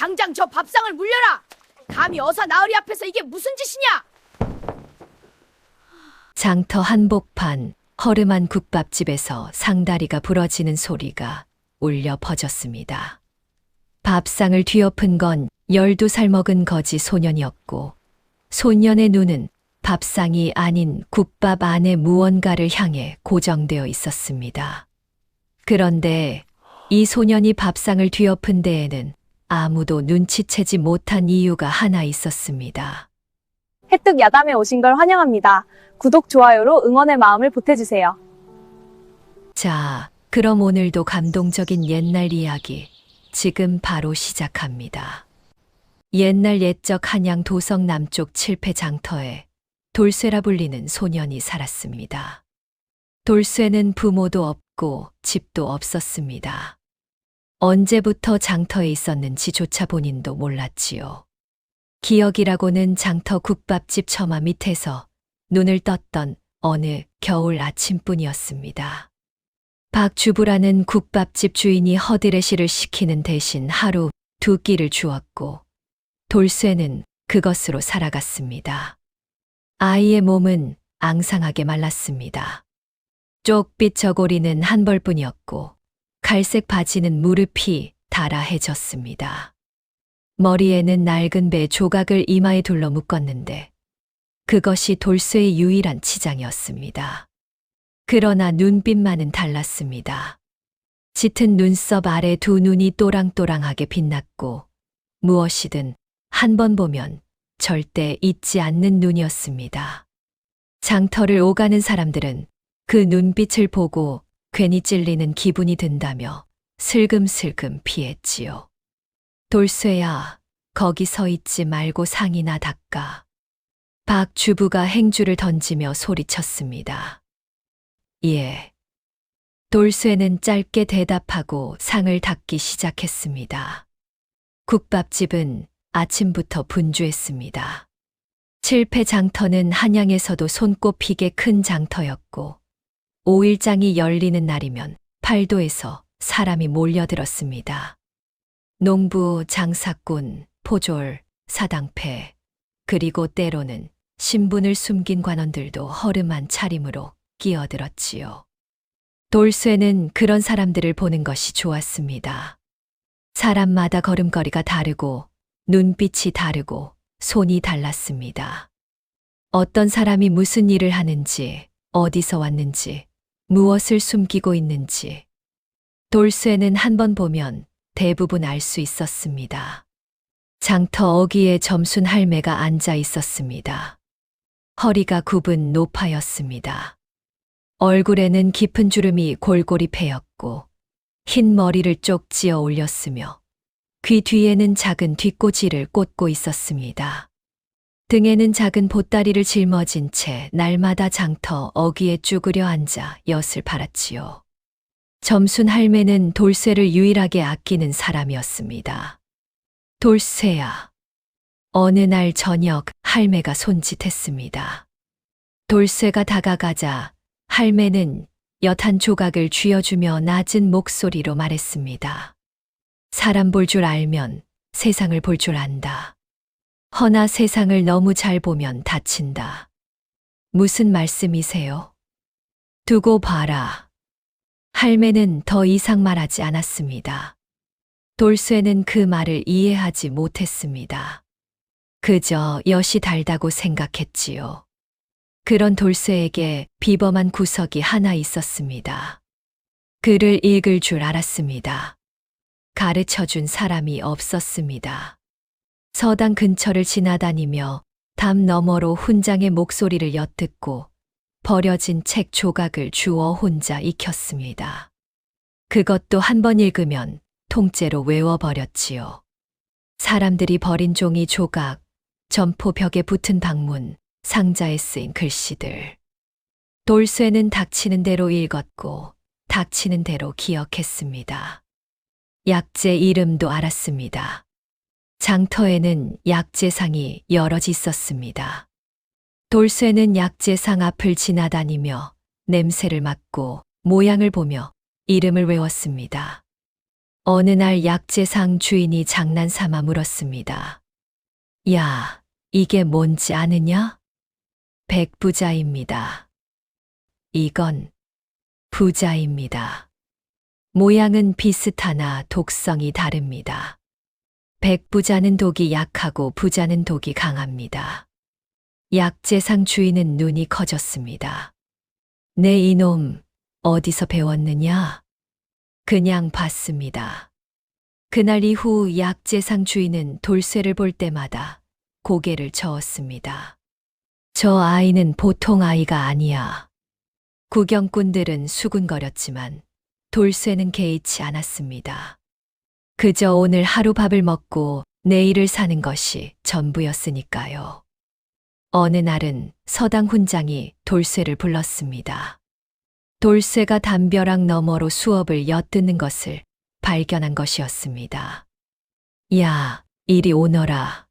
당장 저 밥상을 물려라. 감히 어사 나으리 앞에서 이게 무슨 짓이냐? 장터 한복판 허름한 국밥집에서 상다리가 부러지는 소리가 울려 퍼졌습니다. 밥상을 뒤엎은 건 12살 먹은 거지 소년이었고, 소년의 눈은 밥상이 아닌 국밥 안에 무언가를 향해 고정되어 있었습니다. 그런데 이 소년이 밥상을 뒤엎은 데에는 아무도 눈치채지 못한 이유가 하나 있었습니다. 혜뚝 야담에 오신 걸 환영합니다. 구독, 좋아요로 응원의 마음을 보태주세요. 자, 그럼 오늘도 감동적인 옛날 이야기 지금 바로 시작합니다. 옛날 옛적 한양 도성 남쪽 칠패 장터에 돌쇠라 불리는 소년이 살았습니다. 돌쇠는 부모도 없고 집도 없었습니다. 언제부터 장터에 있었는지조차 본인도 몰랐지요. 기억이라고는 장터 국밥집 처마 밑에서 눈을 떴던 어느 겨울 아침뿐이었습니다. 박주부라는 국밥집 주인이 허드레시를 시키는 대신 하루 2끼를 주었고, 돌쇠는 그것으로 살아갔습니다. 아이의 몸은 앙상하게 말랐습니다. 쪽빛 저고리는 한 벌뿐이었고, 갈색 바지는 무릎이 달아해졌습니다. 머리에는 낡은 배 조각을 이마에 둘러 묶었는데, 그것이 돌쇠의 유일한 치장이었습니다. 그러나 눈빛만은 달랐습니다. 짙은 눈썹 아래 두 눈이 또랑또랑하게 빛났고, 무엇이든 한 번 보면 절대 잊지 않는 눈이었습니다. 장터를 오가는 사람들은 그 눈빛을 보고 괜히 찔리는 기분이 든다며 슬금슬금 피했지요. 돌쇠야, 거기 서 있지 말고 상이나 닦아. 박 주부가 행주를 던지며 소리쳤습니다. 예. 돌쇠는 짧게 대답하고 상을 닦기 시작했습니다. 국밥집은 아침부터 분주했습니다. 칠패 장터는 한양에서도 손꼽히게 큰 장터였고, 5일장이 열리는 날이면 팔도에서 사람이 몰려들었습니다. 농부, 장사꾼, 포졸, 사당패, 그리고 때로는 신분을 숨긴 관원들도 허름한 차림으로 끼어들었지요. 돌쇠는 그런 사람들을 보는 것이 좋았습니다. 사람마다 걸음걸이가 다르고 눈빛이 다르고 손이 달랐습니다. 어떤 사람이 무슨 일을 하는지, 어디서 왔는지, 무엇을 숨기고 있는지 돌쇠는 한 번 보면 대부분 알 수 있었습니다. 장터 어귀에 점순 할매가 앉아 있었습니다. 허리가 굽은 노파였습니다. 얼굴에는 깊은 주름이 골골이 패였고 흰 머리를 쪽 찌어 올렸으며 귀 뒤에는 작은 뒷꽂이를 꽂고 있었습니다. 등에는 작은 보따리를 짊어진 채 날마다 장터 어귀에 쭈그려 앉아 엿을 팔았지요. 점순 할매는 돌쇠를 유일하게 아끼는 사람이었습니다. 돌쇠야. 어느 날 저녁 할매가 손짓했습니다. 돌쇠가 다가가자 할매는 엿 한 조각을 쥐어주며 낮은 목소리로 말했습니다. 사람 볼 줄 알면 세상을 볼 줄 안다. 허나 세상을 너무 잘 보면 다친다. 무슨 말씀이세요? 두고 봐라. 할매는 더 이상 말하지 않았습니다. 돌쇠는 그 말을 이해하지 못했습니다. 그저 엿이 달다고 생각했지요. 그런 돌쇠에게 비범한 구석이 하나 있었습니다. 글을 읽을 줄 알았습니다. 가르쳐준 사람이 없었습니다. 서당 근처를 지나다니며 담 너머로 훈장의 목소리를 엿듣고 버려진 책 조각을 주워 혼자 익혔습니다. 그것도 한 번 읽으면 통째로 외워버렸지요. 사람들이 버린 종이 조각, 점포 벽에 붙은 방문, 상자에 쓰인 글씨들. 돌쇠는 닥치는 대로 읽었고 닥치는 대로 기억했습니다. 약재 이름도 알았습니다. 장터에는 약재상이 여럿 있었습니다. 돌쇠는 약재상 앞을 지나다니며 냄새를 맡고 모양을 보며 이름을 외웠습니다. 어느 날 약재상 주인이 장난삼아 물었습니다. 야, 이게 뭔지 아느냐? 백부자입니다. 이건 부자입니다. 모양은 비슷하나 독성이 다릅니다. 백부자는 독이 약하고 부자는 독이 강합니다. 약재상 주인은 눈이 커졌습니다. 내 이놈, 어디서 배웠느냐? 그냥 봤습니다. 그날 이후 약재상 주인은 돌쇠를 볼 때마다 고개를 저었습니다. 저 아이는 보통 아이가 아니야. 구경꾼들은 수군거렸지만 돌쇠는 개의치 않았습니다. 그저 오늘 하루 밥을 먹고 내일을 사는 것이 전부였으니까요. 어느 날은 서당 훈장이 돌쇠를 불렀습니다. 돌쇠가 담벼락 너머로 수업을 엿듣는 것을 발견한 것이었습니다. 야, 이리 오너라.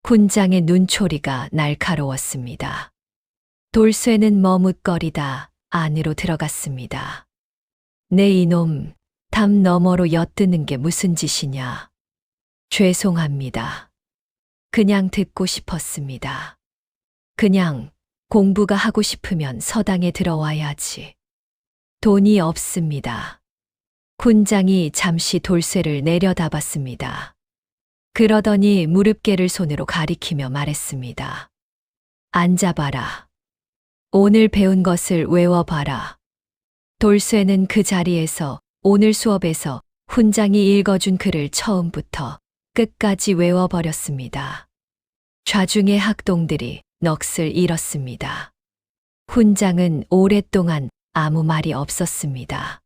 훈장의 눈초리가 날카로웠습니다. 돌쇠는 머뭇거리다 안으로 들어갔습니다. 내 이놈, 담 너머로 엿드는 게 무슨 짓이냐? 죄송합니다. 그냥 듣고 싶었습니다. 그냥 공부가 하고 싶으면 서당에 들어와야지. 돈이 없습니다. 훈장이 잠시 돌쇠를 내려다봤습니다. 그러더니 무릎개를 손으로 가리키며 말했습니다. 앉아봐라. 오늘 배운 것을 외워봐라. 돌쇠는 그 자리에서 오늘 수업에서 훈장이 읽어준 글을 처음부터 끝까지 외워버렸습니다. 좌중의 학동들이 넋을 잃었습니다. 훈장은 오랫동안 아무 말이 없었습니다.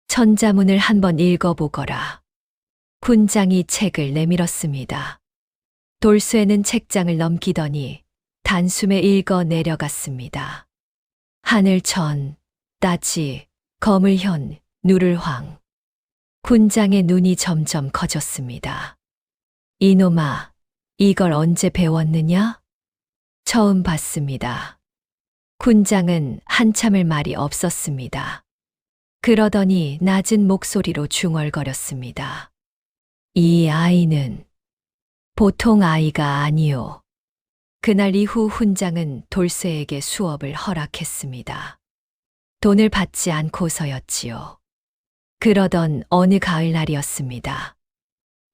천자문을 한번 읽어보거라. 훈장이 책을 내밀었습니다. 돌쇠는 책장을 넘기더니 단숨에 읽어 내려갔습니다. 하늘천, 따지, 거물현, 누를황. 훈장의 눈이 점점 커졌습니다. 이놈아, 이걸 언제 배웠느냐? 처음 봤습니다. 훈장은 한참을 말이 없었습니다. 그러더니 낮은 목소리로 중얼거렸습니다. 이 아이는 보통 아이가 아니오. 그날 이후 훈장은 돌쇠에게 수업을 허락했습니다. 돈을 받지 않고서였지요. 그러던 어느 가을날이었습니다.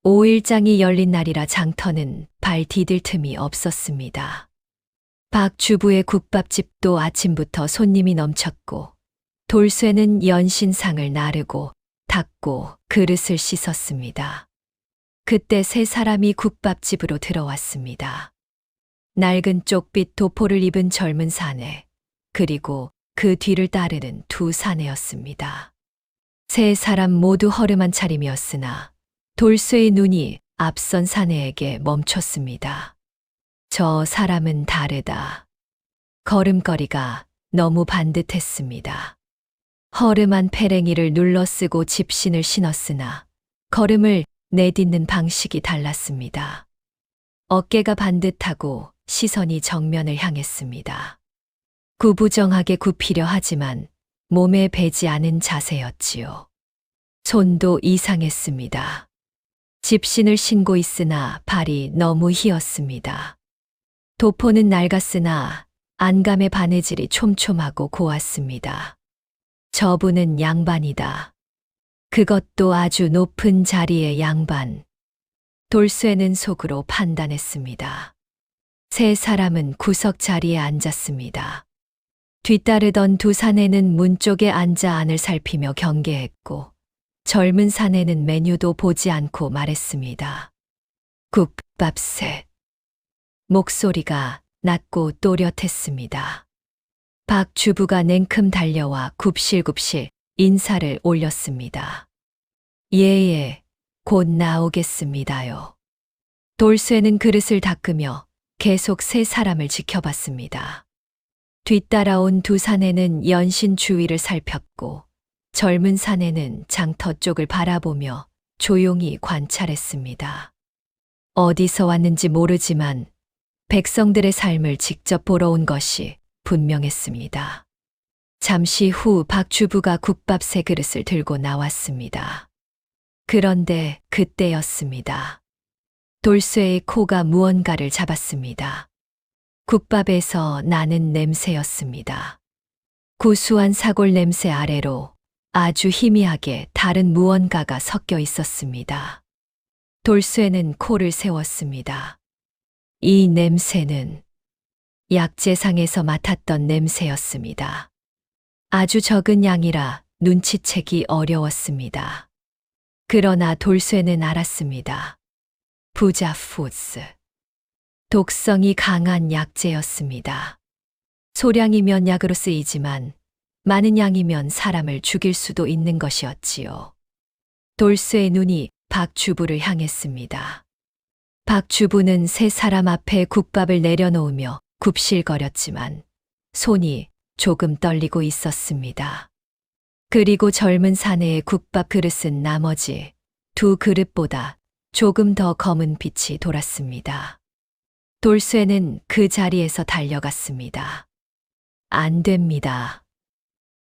5일장이 열린 날이라 장터는 발 디딜 틈이 없었습니다. 박 주부의 국밥집도 아침부터 손님이 넘쳤고 돌쇠는 연신상을 나르고 닦고 그릇을 씻었습니다. 그때 세 사람이 국밥집으로 들어왔습니다. 낡은 쪽빛 도포를 입은 젊은 사내, 그리고 그 뒤를 따르는 두 사내였습니다. 세 사람 모두 허름한 차림이었으나 돌쇠의 눈이 앞선 사내에게 멈췄습니다. 저 사람은 다르다. 걸음걸이가 너무 반듯했습니다. 허름한 페랭이를 눌러쓰고 집신을 신었으나 걸음을 내딛는 방식이 달랐습니다. 어깨가 반듯하고 시선이 정면을 향했습니다. 구부정하게 굽히려 하지만 몸에 배지 않은 자세였지요. 손도 이상했습니다. 집신을 신고 있으나 발이 너무 희었습니다. 도포는 낡았으나 안감의 바느질이 촘촘하고 고왔습니다. 저분은 양반이다. 그것도 아주 높은 자리의 양반. 돌쇠는 속으로 판단했습니다. 세 사람은 구석 자리에 앉았습니다. 뒤따르던 두 사내는 문 쪽에 앉아 안을 살피며 경계했고 젊은 사내는 메뉴도 보지 않고 말했습니다. 국밥셋. 목소리가 낮고 또렷했습니다. 박 주부가 냉큼 달려와 굽실굽실 인사를 올렸습니다. 예예, 곧 나오겠습니다요. 돌쇠는 그릇을 닦으며 계속 세 사람을 지켜봤습니다. 뒤따라온 두 사내는 연신 주위를 살폈고 젊은 사내는 장터 쪽을 바라보며 조용히 관찰했습니다. 어디서 왔는지 모르지만 백성들의 삶을 직접 보러 온 것이 분명했습니다. 잠시 후 박 주부가 국밥 세 그릇을 들고 나왔습니다. 그런데 그때였습니다. 돌쇠의 코가 무언가를 잡았습니다. 국밥에서 나는 냄새였습니다. 구수한 사골 냄새 아래로 아주 희미하게 다른 무언가가 섞여 있었습니다. 돌쇠는 코를 세웠습니다. 이 냄새는 약재상에서 맡았던 냄새였습니다. 아주 적은 양이라 눈치채기 어려웠습니다. 그러나 돌쇠는 알았습니다. 부자 푸드. 독성이 강한 약재였습니다. 소량이면 약으로 쓰이지만 많은 양이면 사람을 죽일 수도 있는 것이었지요. 돌쇠의 눈이 박 주부를 향했습니다. 박 주부는 세 사람 앞에 국밥을 내려놓으며 굽실거렸지만 손이 조금 떨리고 있었습니다. 그리고 젊은 사내의 국밥 그릇은 나머지 두 그릇보다 조금 더 검은 빛이 돌았습니다. 돌쇠는 그 자리에서 달려갔습니다. 안 됩니다.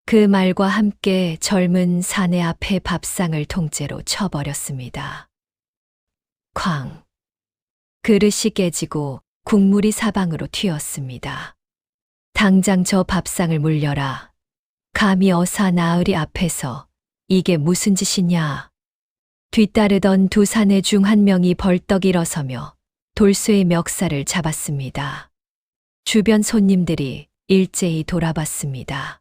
그 말과 함께 젊은 사내 앞에 밥상을 통째로 쳐버렸습니다. 쾅! 그릇이 깨지고 국물이 사방으로 튀었습니다. 당장 저 밥상을 물려라. 감히 어사 나으리 앞에서 이게 무슨 짓이냐. 뒤따르던 두 사내 중 한 명이 벌떡 일어서며 돌쇠의 멱살을 잡았습니다. 주변 손님들이 일제히 돌아봤습니다.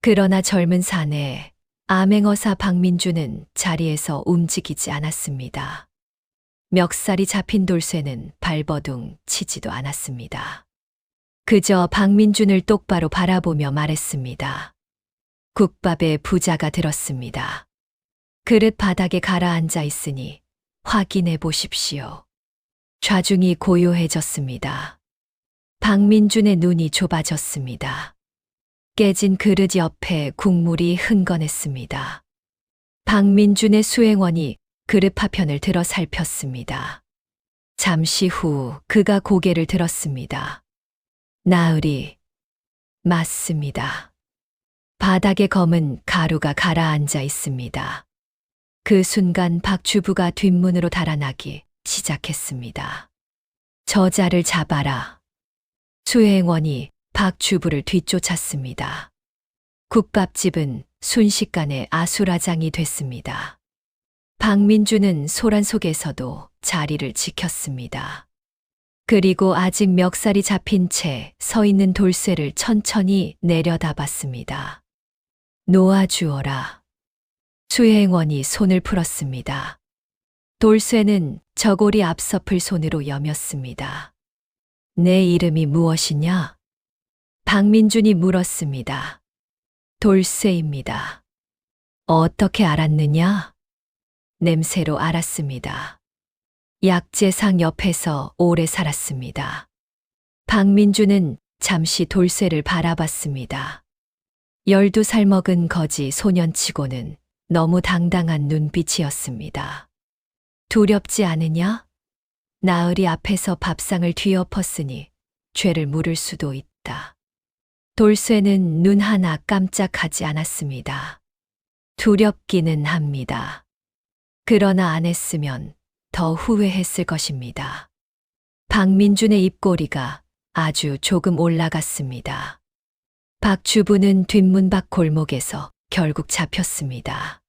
그러나 젊은 사내 암행어사 박민주는 자리에서 움직이지 않았습니다. 멱살이 잡힌 돌쇠는 발버둥 치지도 않았습니다. 그저 박민준을 똑바로 바라보며 말했습니다. 국밥에 부자가 들었습니다. 그릇 바닥에 가라앉아 있으니 확인해 보십시오. 좌중이 고요해졌습니다. 박민준의 눈이 좁아졌습니다. 깨진 그릇 옆에 국물이 흥건했습니다. 박민준의 수행원이 그릇 파편을 들어 살폈습니다. 잠시 후 그가 고개를 들었습니다. 나으리, 맞습니다. 바닥에 검은 가루가 가라앉아 있습니다. 그 순간 박 주부가 뒷문으로 달아나기 시작했습니다. 저자를 잡아라. 수행원이 박 주부를 뒤쫓았습니다. 국밥집은 순식간에 아수라장이 됐습니다. 박민주는 소란 속에서도 자리를 지켰습니다. 그리고 아직 멱살이 잡힌 채 서 있는 돌쇠를 천천히 내려다봤습니다. 놓아주어라. 수행원이 손을 풀었습니다. 돌쇠는 저고리 앞섭을 손으로 여몄습니다. 내 이름이 무엇이냐? 박민준이 물었습니다. 돌쇠입니다. 어떻게 알았느냐? 냄새로 알았습니다. 약재상 옆에서 오래 살았습니다. 박민주는 잠시 돌쇠를 바라봤습니다. 12살 먹은 거지 소년치고는 너무 당당한 눈빛이었습니다. 두렵지 않으냐? 나으리 앞에서 밥상을 뒤엎었으니 죄를 물을 수도 있다. 돌쇠는 눈 하나 깜짝하지 않았습니다. 두렵기는 합니다. 그러나 안 했으면 더 후회했을 것입니다. 박민준의 입꼬리가 아주 조금 올라갔습니다. 박 주부는 뒷문 밖 골목에서 결국 잡혔습니다.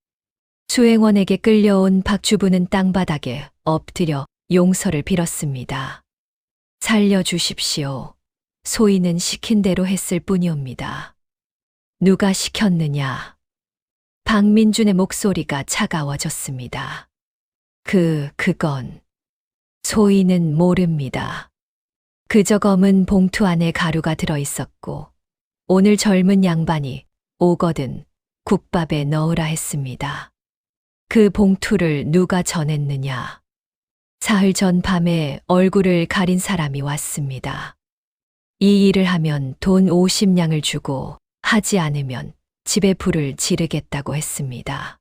수행원에게 끌려온 박 주부는 땅바닥에 엎드려 용서를 빌었습니다. 살려주십시오. 소인은 시킨 대로 했을 뿐이옵니다. 누가 시켰느냐? 박민준의 목소리가 차가워졌습니다. 그건 소인은 모릅니다. 그저 검은 봉투 안에 가루가 들어 있었고 오늘 젊은 양반이 오거든 국밥에 넣으라 했습니다. 그 봉투를 누가 전했느냐? 사흘 전 밤에 얼굴을 가린 사람이 왔습니다. 이 일을 하면 돈 50냥을 주고 하지 않으면 집에 불을 지르겠다고 했습니다.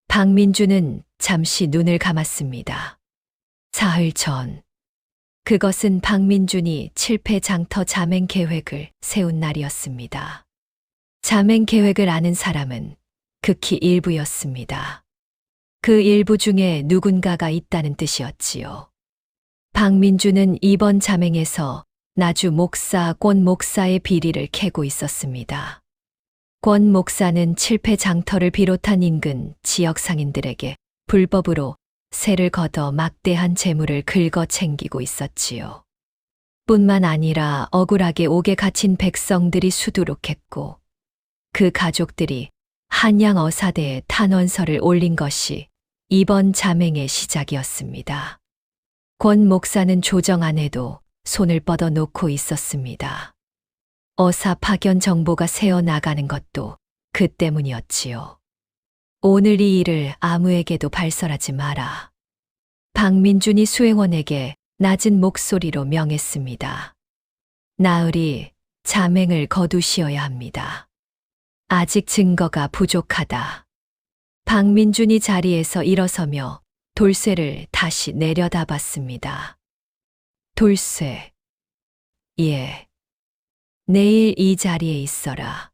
박민주는 잠시 눈을 감았습니다. 사흘 전. 그것은 박민준이 칠패장터 자맹 계획을 세운 날이었습니다. 자맹 계획을 아는 사람은 극히 일부였습니다. 그 일부 중에 누군가가 있다는 뜻이었지요. 박민주는 이번 자맹에서 나주 목사 권 목사의 비리를 캐고 있었습니다. 권 목사는 칠패 장터를 비롯한 인근 지역 상인들에게 불법으로 세를 걷어 막대한 재물을 긁어 챙기고 있었지요. 뿐만 아니라 억울하게 옥에 갇힌 백성들이 수두룩했고 그 가족들이 한양 어사대에 탄원서를 올린 것이 이번 자맹의 시작이었습니다. 권 목사는 조정 안에도 손을 뻗어 놓고 있었습니다. 어사 파견 정보가 새어나가는 것도 그 때문이었지요. 오늘 이 일을 아무에게도 발설하지 마라. 박민준이 수행원에게 낮은 목소리로 명했습니다. 나으리 자맹을 거두시어야 합니다. 아직 증거가 부족하다. 박민준이 자리에서 일어서며 돌쇠를 다시 내려다봤습니다. 돌쇠. 예. 내일 이 자리에 있어라.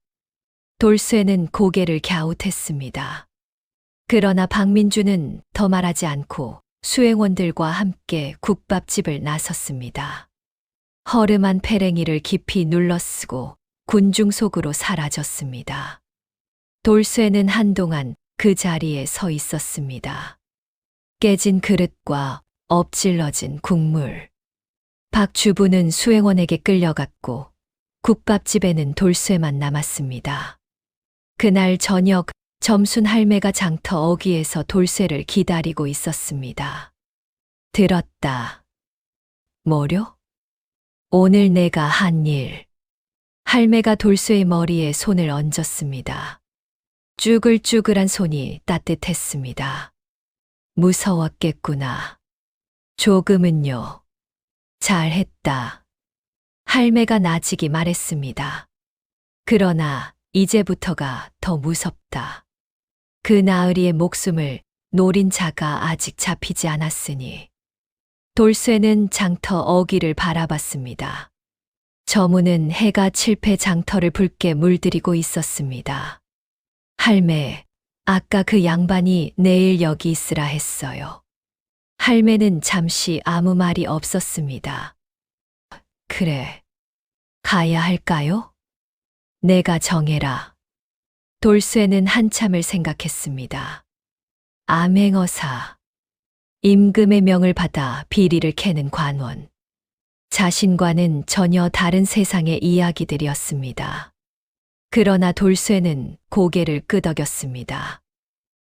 돌쇠는 고개를 갸웃했습니다. 그러나 박민준은 더 말하지 않고 수행원들과 함께 국밥집을 나섰습니다. 허름한 페랭이를 깊이 눌러쓰고 군중 속으로 사라졌습니다. 돌쇠는 한동안 그 자리에 서 있었습니다. 깨진 그릇과 엎질러진 국물. 박 주부는 수행원에게 끌려갔고 국밥집에는 돌쇠만 남았습니다. 그날 저녁 점순 할매가 장터 어귀에서 돌쇠를 기다리고 있었습니다. 들었다. 뭐려? 오늘 내가 한 일. 할매가 돌쇠의 머리에 손을 얹었습니다. 쭈글쭈글한 손이 따뜻했습니다. 무서웠겠구나. 조금은요. 잘했다. 할매가 나직이 말했습니다. 그러나 이제부터가 더 무섭다. 그 나으리의 목숨을 노린 자가 아직 잡히지 않았으니. 돌쇠는 장터 어귀를 바라봤습니다. 저문은 해가 칠패 장터를 붉게 물들이고 있었습니다. 할매, 아까 그 양반이 내일 여기 있으라 했어요. 할매는 잠시 아무 말이 없었습니다. 그래. 가야 할까요? 내가 정해라. 돌쇠는 한참을 생각했습니다. 암행어사. 임금의 명을 받아 비리를 캐는 관원. 자신과는 전혀 다른 세상의 이야기들이었습니다. 그러나 돌쇠는 고개를 끄덕였습니다.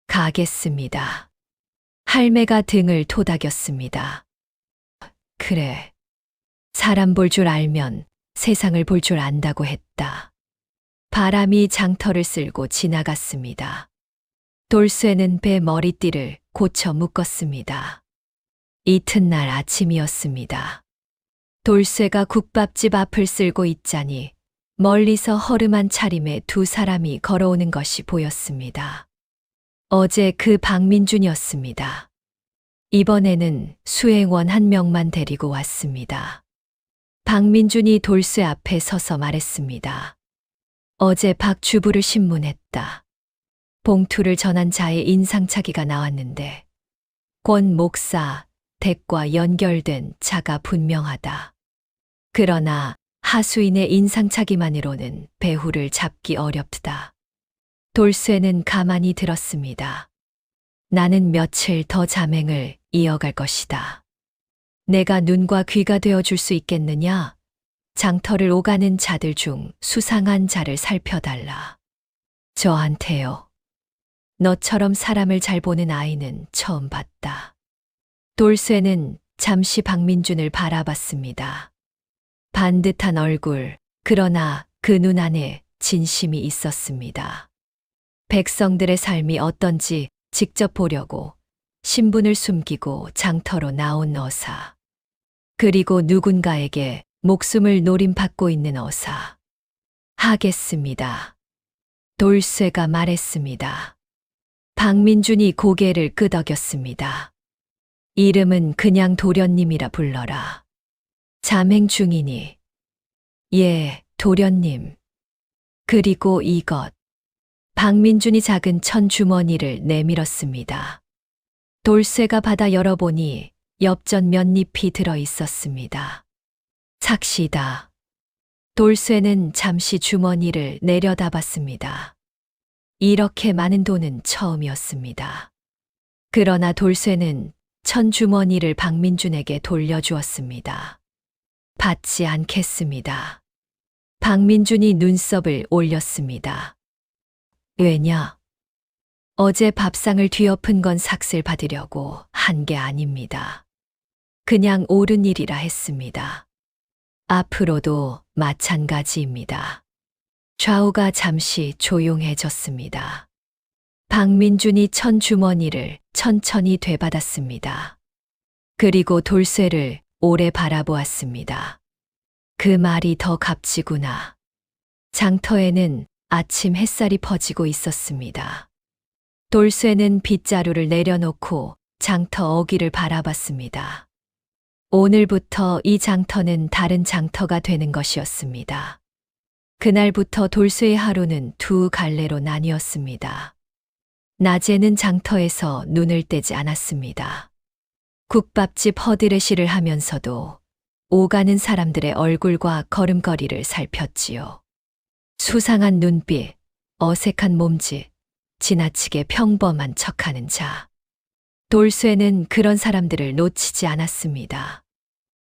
가겠습니다. 할매가 등을 토닥였습니다. 그래. 사람 볼 줄 알면 세상을 볼 줄 안다고 했다. 바람이 장터를 쓸고 지나갔습니다. 돌쇠는 배 머리띠를 고쳐 묶었습니다. 이튿날 아침이었습니다. 돌쇠가 국밥집 앞을 쓸고 있자니 멀리서 허름한 차림에 두 사람이 걸어오는 것이 보였습니다. 어제 그 박민준이었습니다. 이번에는 수행원 한 명만 데리고 왔습니다. 박민준이 돌쇠 앞에 서서 말했습니다. 어제 박 주부를 신문했다. 봉투를 전한 자의 인상착의가 나왔는데 권 목사 댁과 연결된 자가 분명하다. 그러나 하수인의 인상착의만으로는 배후를 잡기 어렵다. 돌쇠는 가만히 들었습니다. 나는 며칠 더 자맹을 이어갈 것이다. 내가 눈과 귀가 되어줄 수 있겠느냐? 장터를 오가는 자들 중 수상한 자를 살펴달라. 저한테요. 너처럼 사람을 잘 보는 아이는 처음 봤다. 돌쇠는 잠시 박민준을 바라봤습니다. 반듯한 얼굴, 그러나 그 눈 안에 진심이 있었습니다. 백성들의 삶이 어떤지 직접 보려고 신분을 숨기고 장터로 나온 어사. 그리고 누군가에게 목숨을 노림받고 있는 어사. 하겠습니다. 돌쇠가 말했습니다. 박민준이 고개를 끄덕였습니다. 이름은 그냥 도련님이라 불러라. 자맹 중이니. 예, 도련님. 그리고 이것. 박민준이 작은 천 주머니를 내밀었습니다. 돌쇠가 받아 열어보니 엽전 몇 잎이 들어 있었습니다. 삭시다. 돌쇠는 잠시 주머니를 내려다봤습니다. 이렇게 많은 돈은 처음이었습니다. 그러나 돌쇠는 천주머니를 박민준에게 돌려주었습니다. 받지 않겠습니다. 박민준이 눈썹을 올렸습니다. 왜냐? 어제 밥상을 뒤엎은 건 삭슬 받으려고 한 게 아닙니다. 그냥 옳은 일이라 했습니다. 앞으로도 마찬가지입니다. 좌우가 잠시 조용해졌습니다. 박민준이 천주머니를 천천히 되받았습니다. 그리고 돌쇠를 오래 바라보았습니다. 그 말이 더 값지구나. 장터에는 아침 햇살이 퍼지고 있었습니다. 돌쇠는 빗자루를 내려놓고 장터 어귀를 바라봤습니다. 오늘부터 이 장터는 다른 장터가 되는 것이었습니다. 그날부터 돌쇠의 하루는 두 갈래로 나뉘었습니다. 낮에는 장터에서 눈을 떼지 않았습니다. 국밥집 허드레시를 하면서도 오가는 사람들의 얼굴과 걸음걸이를 살폈지요. 수상한 눈빛, 어색한 몸짓, 지나치게 평범한 척하는 자. 돌쇠는 그런 사람들을 놓치지 않았습니다.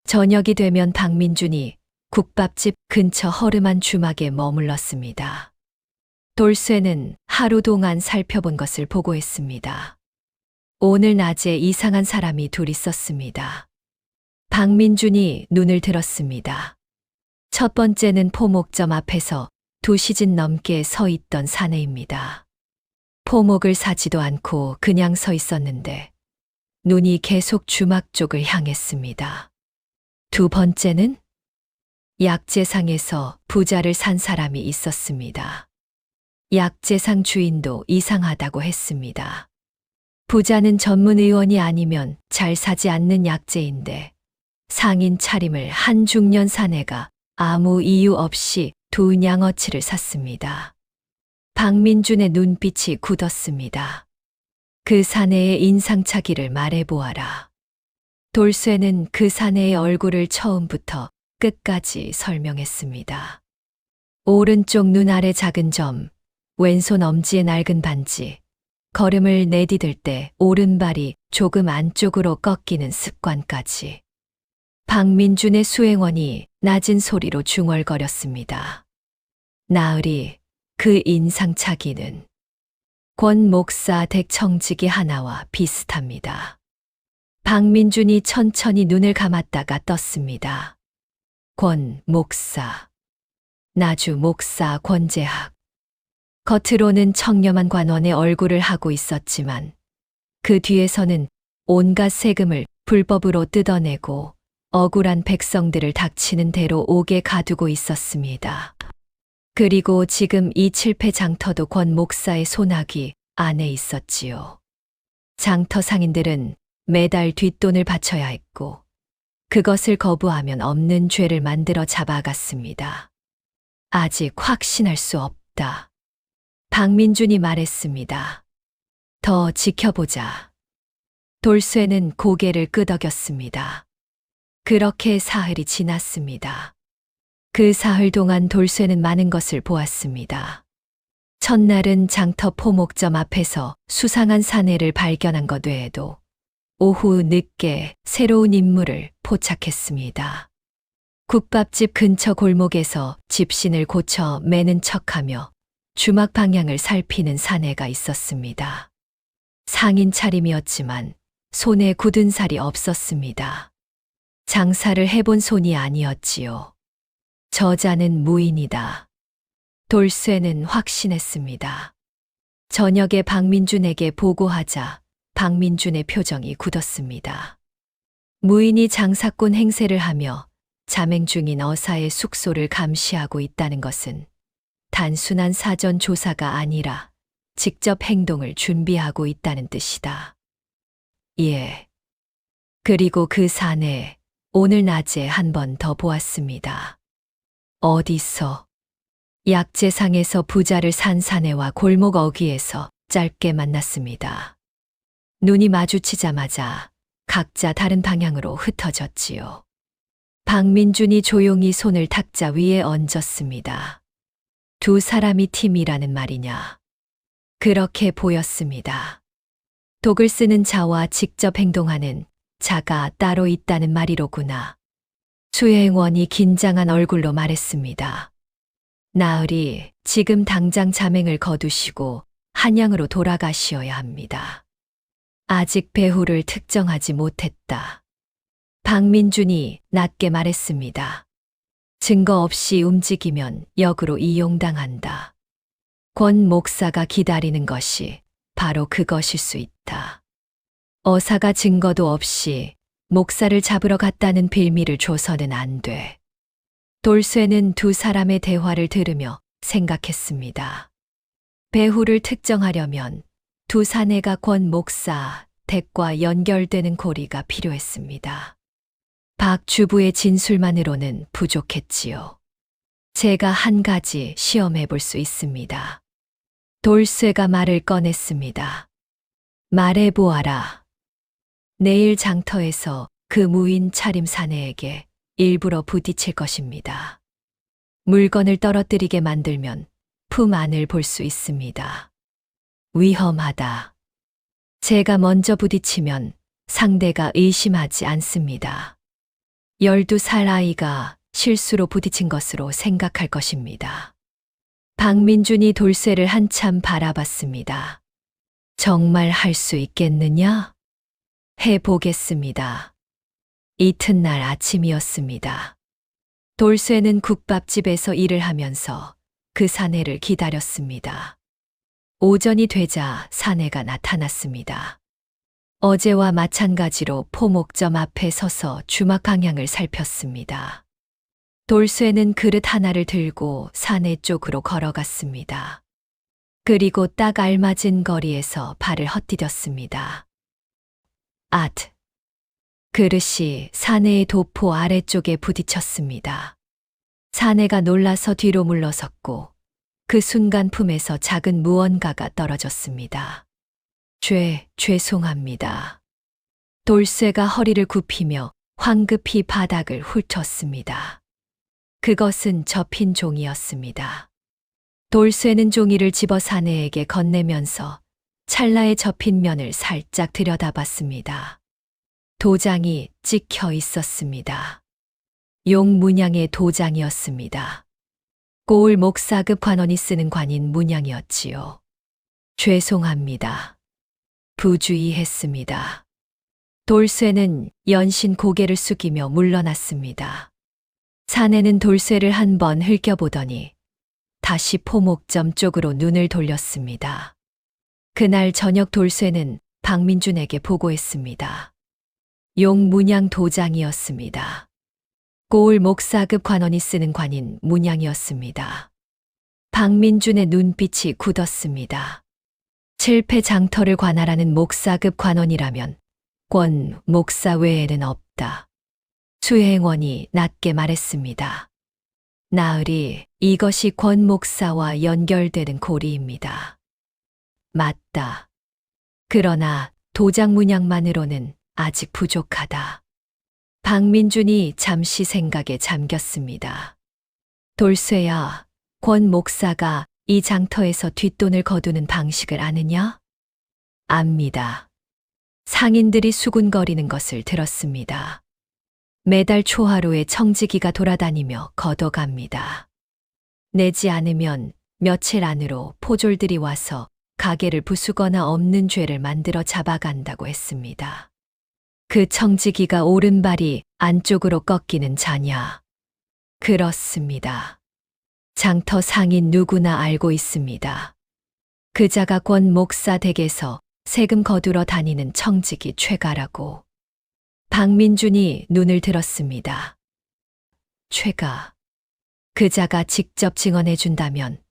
저녁이 되면 박민준이 국밥집 근처 허름한 주막에 머물렀습니다. 돌쇠는 하루 동안 살펴본 것을 보고했습니다. 오늘 낮에 이상한 사람이 둘 있었습니다. 박민준이 눈을 들었습니다. 첫 번째는 포목점 앞에서 2시즌 넘게 서 있던 사내입니다. 포목을 사지도 않고 그냥 서 있었는데 눈이 계속 주막 쪽을 향했습니다. 두 번째는 약재상에서 부자를 산 사람이 있었습니다. 약재상 주인도 이상하다고 했습니다. 부자는 전문 의원이 아니면 잘 사지 않는 약재인데 상인 차림을 한 중년 사내가 아무 이유 없이 두 냥어치를 샀습니다. 박민준의 눈빛이 굳었습니다. 그 사내의 인상착의를 말해보아라. 돌쇠는 그 사내의 얼굴을 처음부터 끝까지 설명했습니다. 오른쪽 눈 아래 작은 점, 왼손 엄지의 낡은 반지, 걸음을 내디딜 때 오른발이 조금 안쪽으로 꺾이는 습관까지. 박민준의 수행원이 낮은 소리로 중얼거렸습니다. 나으리, 그 인상착의는 권 목사 댁 청지기 하나와 비슷합니다. 박민준이 천천히 눈을 감았다가 떴습니다. 권 목사, 나주 목사 권재학. 겉으로는 청렴한 관원의 얼굴을 하고 있었지만 그 뒤에서는 온갖 세금을 불법으로 뜯어내고 억울한 백성들을 닥치는 대로 옥에 가두고 있었습니다. 그리고 지금 이 칠패 장터도 권 목사의 손아귀 안에 있었지요. 장터 상인들은 매달 뒷돈을 바쳐야 했고 그것을 거부하면 없는 죄를 만들어 잡아갔습니다. 아직 확신할 수 없다. 박민준이 말했습니다. 더 지켜보자. 돌쇠는 고개를 끄덕였습니다. 그렇게 사흘이 지났습니다. 그 사흘 동안 돌쇠는 많은 것을 보았습니다. 첫날은 장터 포목점 앞에서 수상한 사내를 발견한 것 외에도 오후 늦게 새로운 인물을 포착했습니다. 국밥집 근처 골목에서 집신을 고쳐 매는 척하며 주막 방향을 살피는 사내가 있었습니다. 상인 차림이었지만 손에 굳은 살이 없었습니다. 장사를 해본 손이 아니었지요. 저자는 무인이다. 돌쇠는 확신했습니다. 저녁에 박민준에게 보고하자 박민준의 표정이 굳었습니다. 무인이 장사꾼 행세를 하며 자맹 중인 어사의 숙소를 감시하고 있다는 것은 단순한 사전 조사가 아니라 직접 행동을 준비하고 있다는 뜻이다. 예. 그리고 그 사내 오늘 낮에 한 번 더 보았습니다. 어디서? 약재상에서 부자를 산 사내와 골목 어귀에서 짧게 만났습니다. 눈이 마주치자마자 각자 다른 방향으로 흩어졌지요. 박민준이 조용히 손을 탁자 위에 얹었습니다. 두 사람이 팀이라는 말이냐. 그렇게 보였습니다. 독을 쓰는 자와 직접 행동하는 자가 따로 있다는 말이로구나. 수혜원이 긴장한 얼굴로 말했습니다. 나으리, 지금 당장 자맹을 거두시고 한양으로 돌아가시어야 합니다. 아직 배후를 특정하지 못했다. 박민준이 낮게 말했습니다. 증거 없이 움직이면 역으로 이용당한다. 권 목사가 기다리는 것이 바로 그것일 수 있다. 어사가 증거도 없이 목사를 잡으러 갔다는 빌미를 줘서는 안 돼. 돌쇠는 두 사람의 대화를 들으며 생각했습니다. 배후를 특정하려면 두 사내가 권 목사 댁과 연결되는 고리가 필요했습니다. 박 주부의 진술만으로는 부족했지요. 제가 한 가지 시험해 볼 수 있습니다. 돌쇠가 말을 꺼냈습니다. 말해보아라. 내일 장터에서 그 무인 차림 사내에게 일부러 부딪힐 것입니다. 물건을 떨어뜨리게 만들면 품 안을 볼 수 있습니다. 위험하다. 제가 먼저 부딪히면 상대가 의심하지 않습니다. 12살 아이가 실수로 부딪힌 것으로 생각할 것입니다. 박민준이 돌쇠를 한참 바라봤습니다. 정말 할 수 있겠느냐? 해보겠습니다. 이튿날 아침이었습니다. 돌쇠는 국밥집에서 일을 하면서 그 사내를 기다렸습니다. 오전이 되자 사내가 나타났습니다. 어제와 마찬가지로 포목점 앞에 서서 주막 방향을 살폈습니다. 돌쇠는 그릇 하나를 들고 사내 쪽으로 걸어갔습니다. 그리고 딱 알맞은 거리에서 발을 헛디뎠습니다. 아트! 그릇이 사내의 도포 아래쪽에 부딪혔습니다. 사내가 놀라서 뒤로 물러섰고 그 순간 품에서 작은 무언가가 떨어졌습니다. 죄송합니다. 돌쇠가 허리를 굽히며 황급히 바닥을 훑었습니다. 그것은 접힌 종이였습니다. 돌쇠는 종이를 집어 사내에게 건네면서 찰나에 접힌 면을 살짝 들여다봤습니다. 도장이 찍혀 있었습니다. 용 문양의 도장이었습니다. 고을 목사급 관원이 쓰는 관인 문양이었지요. 죄송합니다. 부주의했습니다. 돌쇠는 연신 고개를 숙이며 물러났습니다. 사내는 돌쇠를 한 번 흘겨보더니 다시 포목점 쪽으로 눈을 돌렸습니다. 그날 저녁 돌쇠는 박민준에게 보고했습니다. 용 문양 도장이었습니다. 고을 목사급 관원이 쓰는 관인 문양이었습니다. 박민준의 눈빛이 굳었습니다. 칠패 장터를 관할하는 목사급 관원이라면 권 목사 외에는 없다. 수행원이 낮게 말했습니다. 나으리, 이것이 권 목사와 연결되는 고리입니다. 맞다. 그러나 도장 문양만으로는 아직 부족하다. 박민준이 잠시 생각에 잠겼습니다. 돌쇠야, 권 목사가 이 장터에서 뒷돈을 거두는 방식을 아느냐? 압니다. 상인들이 수군거리는 것을 들었습니다. 매달 초하루에 청지기가 돌아다니며 걷어갑니다. 내지 않으면 며칠 안으로 포졸들이 와서 가게를 부수거나 없는 죄를 만들어 잡아간다고 했습니다. 그 청지기가 오른발이 안쪽으로 꺾이는 자냐? 그렇습니다. 장터 상인 누구나 알고 있습니다. 그 자가 권 목사 댁에서 세금 거두러 다니는 청지기 최가라고. 박민준이 눈을 들었습니다. 최가. 그 자가 직접 증언해 준다면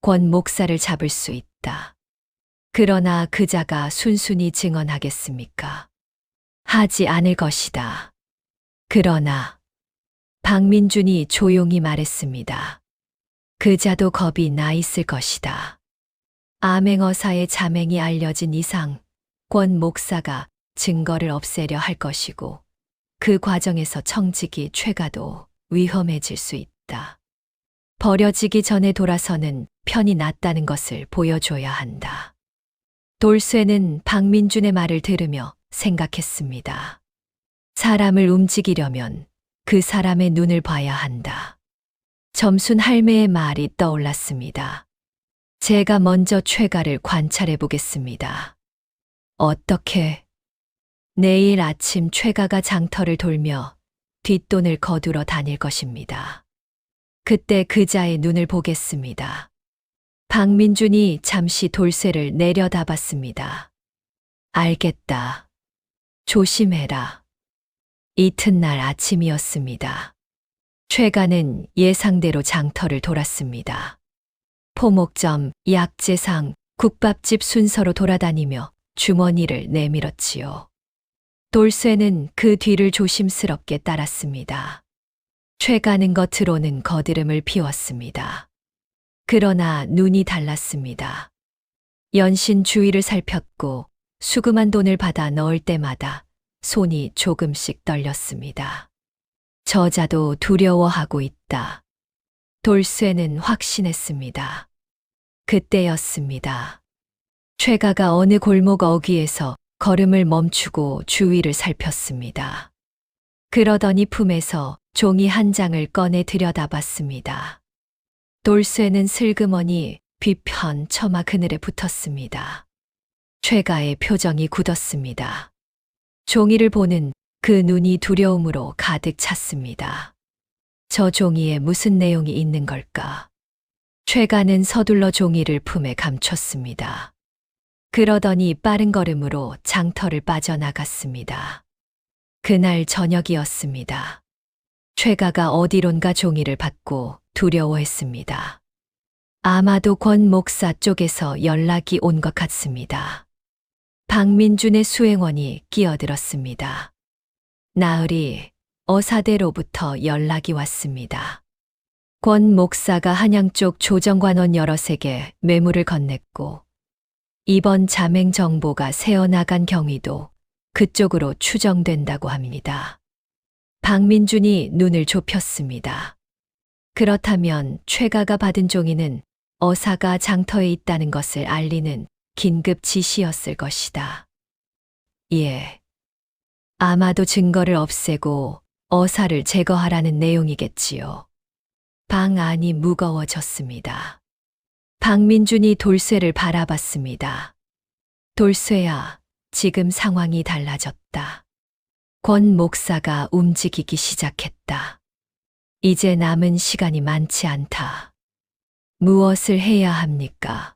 권 목사를 잡을 수 있다. 그러나 그 자가 순순히 증언하겠습니까? 하지 않을 것이다. 그러나 박민준이 조용히 말했습니다. 그 자도 겁이 나 있을 것이다. 암행어사의 자맹이 알려진 이상 권 목사가 증거를 없애려 할 것이고 그 과정에서 청직이 최가도 위험해질 수 있다. 버려지기 전에 돌아서는 편이 낫다는 것을 보여줘야 한다. 돌쇠는 박민준의 말을 들으며 생각했습니다. 사람을 움직이려면 그 사람의 눈을 봐야 한다. 점순 할매의 말이 떠올랐습니다. 제가 먼저 최가를 관찰해 보겠습니다. 어떻게? 내일 아침 최가가 장터를 돌며 뒷돈을 거두러 다닐 것입니다. 그때 그자의 눈을 보겠습니다. 박민준이 잠시 돌쇠를 내려다봤습니다. 알겠다. 조심해라. 이튿날 아침이었습니다. 최가는 예상대로 장터를 돌았습니다. 포목점, 약재상, 국밥집 순서로 돌아다니며 주머니를 내밀었지요. 돌쇠는 그 뒤를 조심스럽게 따랐습니다. 최가는 겉으로는 거드름을 피웠습니다. 그러나 눈이 달랐습니다. 연신 주위를 살폈고 수금한 돈을 받아 넣을 때마다 손이 조금씩 떨렸습니다. 저자도 두려워하고 있다. 돌쇠는 확신했습니다. 그때였습니다. 최가가 어느 골목 어귀에서 걸음을 멈추고 주위를 살폈습니다. 그러더니 품에서 종이 한 장을 꺼내 들여다봤습니다. 돌쇠는 슬그머니 뒤편 처마 그늘에 붙었습니다. 최가의 표정이 굳었습니다. 종이를 보는 그 눈이 두려움으로 가득 찼습니다. 저 종이에 무슨 내용이 있는 걸까? 최가는 서둘러 종이를 품에 감췄습니다. 그러더니 빠른 걸음으로 장터를 빠져나갔습니다. 그날 저녁이었습니다. 최가가 어디론가 종이를 받고 두려워했습니다. 아마도 권 목사 쪽에서 연락이 온 것 같습니다. 박민준의 수행원이 끼어들었습니다. 나으리, 어사대로부터 연락이 왔습니다. 권 목사가 한양 쪽 조정관원 여럿에게 매물을 건넸고 이번 자맹 정보가 새어나간 경위도 그쪽으로 추정된다고 합니다. 박민준이 눈을 좁혔습니다. 그렇다면 최가가 받은 종이는 어사가 장터에 있다는 것을 알리는 긴급 지시였을 것이다. 예. 아마도 증거를 없애고 어사를 제거하라는 내용이겠지요. 방 안이 무거워졌습니다. 박민준이 돌쇠를 바라봤습니다. 돌쇠야, 지금 상황이 달라졌다. 권 목사가 움직이기 시작했다. 이제 남은 시간이 많지 않다. 무엇을 해야 합니까?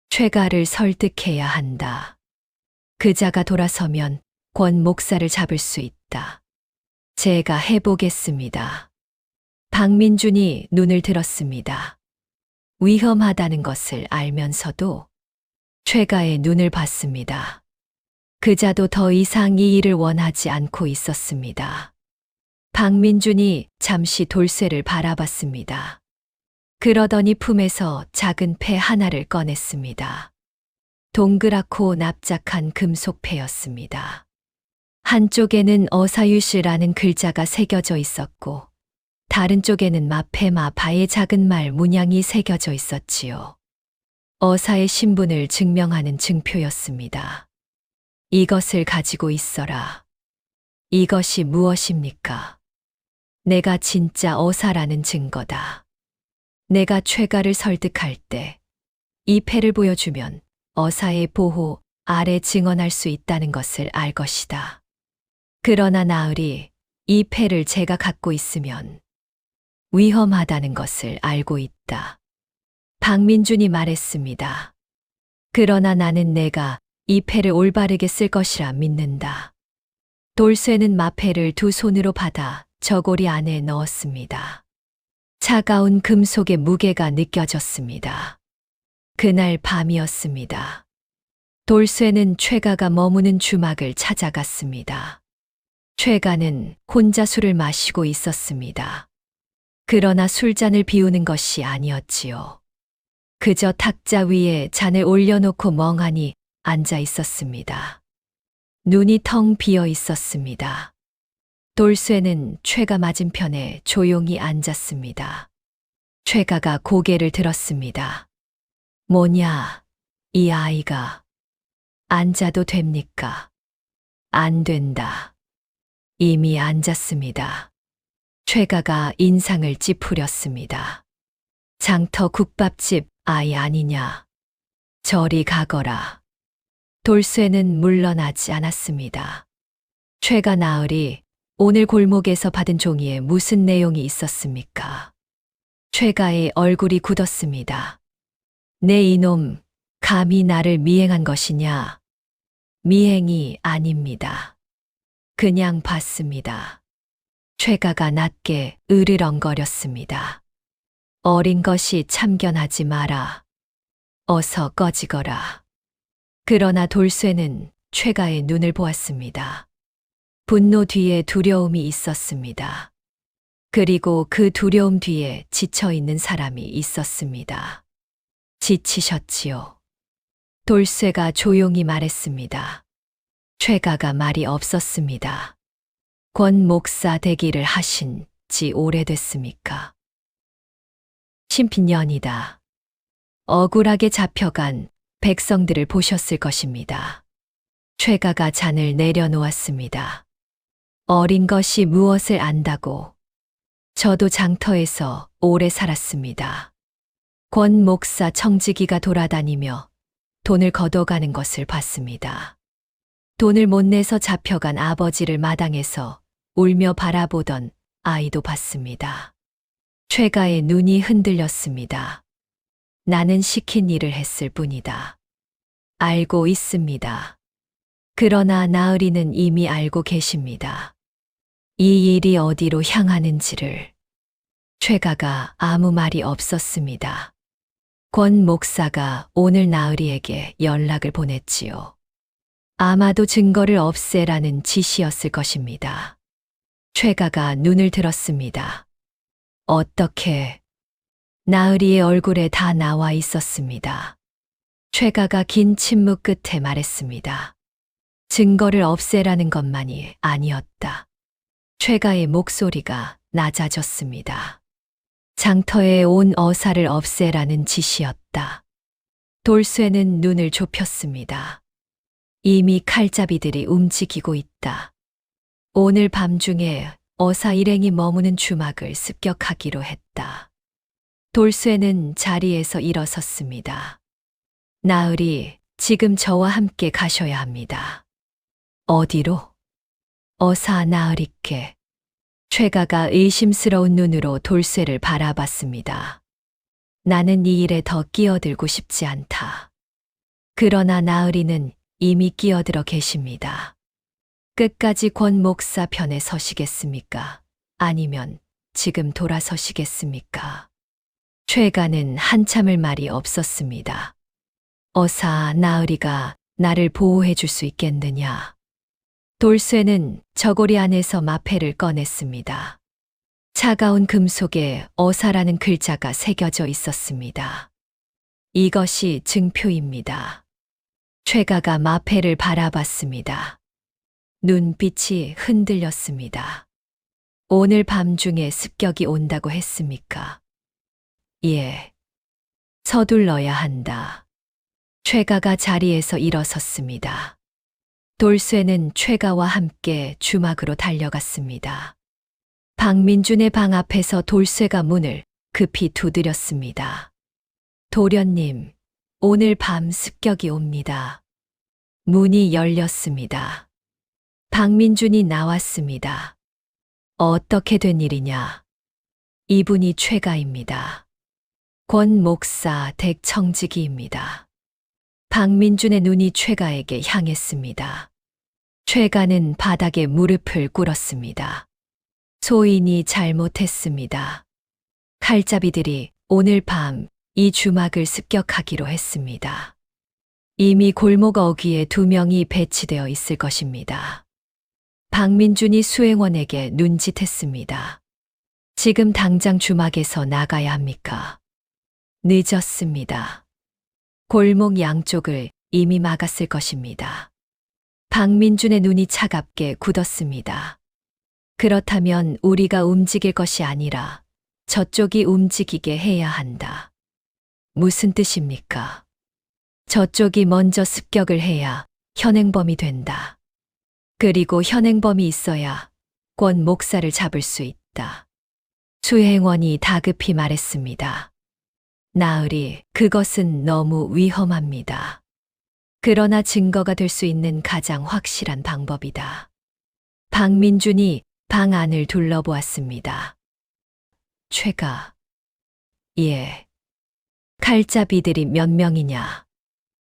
최가를 설득해야 한다. 그자가 돌아서면 권 목사를 잡을 수 있다. 제가 해보겠습니다. 박민준이 눈을 들었습니다. 위험하다는 것을 알면서도 최가의 눈을 봤습니다. 그자도 더 이상 이 일을 원하지 않고 있었습니다. 박민준이 잠시 돌쇠를 바라봤습니다. 그러더니 품에서 작은 패 하나를 꺼냈습니다. 동그랗고 납작한 금속패였습니다. 한쪽에는 어사유시라는 글자가 새겨져 있었고 다른 쪽에는 마페마바의 작은 말 문양이 새겨져 있었지요. 어사의 신분을 증명하는 증표였습니다. 이것을 가지고 있어라. 이것이 무엇입니까? 내가 진짜 어사라는 증거다. 내가 최가를 설득할 때 이 패를 보여주면 어사의 보호 아래 증언할 수 있다는 것을 알 것이다. 그러나 나으리, 이 패를 제가 갖고 있으면 위험하다는 것을 알고 있다. 박민준이 말했습니다. 그러나 나는 내가 이 패를 올바르게 쓸 것이라 믿는다. 돌쇠는 마패를 두 손으로 받아 저고리 안에 넣었습니다. 차가운 금속의 무게가 느껴졌습니다. 그날 밤이었습니다. 돌쇠는 최가가 머무는 주막을 찾아갔습니다. 최가는 혼자 술을 마시고 있었습니다. 그러나 술잔을 비우는 것이 아니었지요. 그저 탁자 위에 잔을 올려놓고 멍하니 앉아 있었습니다. 눈이 텅 비어 있었습니다. 돌쇠는 최가 맞은편에 조용히 앉았습니다. 최가가 고개를 들었습니다. 뭐냐, 이 아이가. 앉아도 됩니까? 안 된다. 이미 앉았습니다. 최가가 인상을 찌푸렸습니다. 장터 국밥집 아이 아니냐. 저리 가거라. 돌쇠는 물러나지 않았습니다. 최가 나으리, 오늘 골목에서 받은 종이에 무슨 내용이 있었습니까? 최가의 얼굴이 굳었습니다. 내 이놈, 감히 나를 미행한 것이냐? 미행이 아닙니다. 그냥 봤습니다. 최가가 낮게 으르렁거렸습니다. 어린 것이 참견하지 마라. 어서 꺼지거라. 그러나 돌쇠는 최가의 눈을 보았습니다. 분노 뒤에 두려움이 있었습니다. 그리고 그 두려움 뒤에 지쳐 있는 사람이 있었습니다. 지치셨지요. 돌쇠가 조용히 말했습니다. 최가가 말이 없었습니다. 권 목사 되기를 하신 지 오래됐습니까? 신핀년이다. 억울하게 잡혀간 백성들을 보셨을 것입니다. 최가가 잔을 내려놓았습니다. 어린 것이 무엇을 안다고. 저도 장터에서 오래 살았습니다. 권 목사 청지기가 돌아다니며 돈을 걷어가는 것을 봤습니다. 돈을 못 내서 잡혀간 아버지를 마당에서 울며 바라보던 아이도 봤습니다. 최가의 눈이 흔들렸습니다. 나는 시킨 일을 했을 뿐이다. 알고 있습니다. 그러나 나으리는 이미 알고 계십니다. 이 일이 어디로 향하는지를. 최가가 아무 말이 없었습니다. 권 목사가 오늘 나으리에게 연락을 보냈지요. 아마도 증거를 없애라는 지시였을 것입니다. 최가가 눈을 들었습니다. 어떻게? 나으리의 얼굴에 다 나와 있었습니다. 최가가 긴 침묵 끝에 말했습니다. 증거를 없애라는 것만이 아니었다. 최가의 목소리가 낮아졌습니다. 장터에 온 어사를 없애라는 지시였다. 돌쇠는 눈을 좁혔습니다. 이미 칼잡이들이 움직이고 있다. 오늘 밤중에 어사 일행이 머무는 주막을 습격하기로 했다. 돌쇠는 자리에서 일어섰습니다. 나으리, 지금 저와 함께 가셔야 합니다. 어디로? 어사 나으리께. 최가가 의심스러운 눈으로 돌쇠를 바라봤습니다. 나는 이 일에 더 끼어들고 싶지 않다. 그러나 나으리는 이미 끼어들어 계십니다. 끝까지 권 목사 편에 서시겠습니까? 아니면 지금 돌아서시겠습니까? 최가는 한참을 말이 없었습니다. 어사 나으리가 나를 보호해 줄 수 있겠느냐? 돌쇠는 저고리 안에서 마패를 꺼냈습니다. 차가운 금속에 어사라는 글자가 새겨져 있었습니다. 이것이 증표입니다. 최가가 마패를 바라봤습니다. 눈빛이 흔들렸습니다. 오늘 밤중에 습격이 온다고 했습니까? 예. 서둘러야 한다. 최가가 자리에서 일어섰습니다. 돌쇠는 최가와 함께 주막으로 달려갔습니다. 박민준의 방 앞에서 돌쇠가 문을 급히 두드렸습니다. 도련님, 오늘 밤 습격이 옵니다. 문이 열렸습니다. 박민준이 나왔습니다. 어떻게 된 일이냐? 이분이 최가입니다. 권 목사 댁 청지기입니다. 박민준의 눈이 최가에게 향했습니다. 최가는 바닥에 무릎을 꿇었습니다. 소인이 잘못했습니다. 칼잡이들이 오늘 밤 이 주막을 습격하기로 했습니다. 이미 골목 어귀에 2명이 배치되어 있을 것입니다. 박민준이 수행원에게 눈짓했습니다. 지금 당장 주막에서 나가야 합니까? 늦었습니다. 골목 양쪽을 이미 막았을 것입니다. 박민준의 눈이 차갑게 굳었습니다. 그렇다면 우리가 움직일 것이 아니라 저쪽이 움직이게 해야 한다. 무슨 뜻입니까? 저쪽이 먼저 습격을 해야 현행범이 된다. 그리고 현행범이 있어야 권 목사를 잡을 수 있다. 수행원이 다급히 말했습니다. 나으리, 그것은 너무 위험합니다. 그러나 증거가 될 수 있는 가장 확실한 방법이다. 박민준이 방 안을 둘러보았습니다. 최가. 예. 칼잡이들이 몇 명이냐?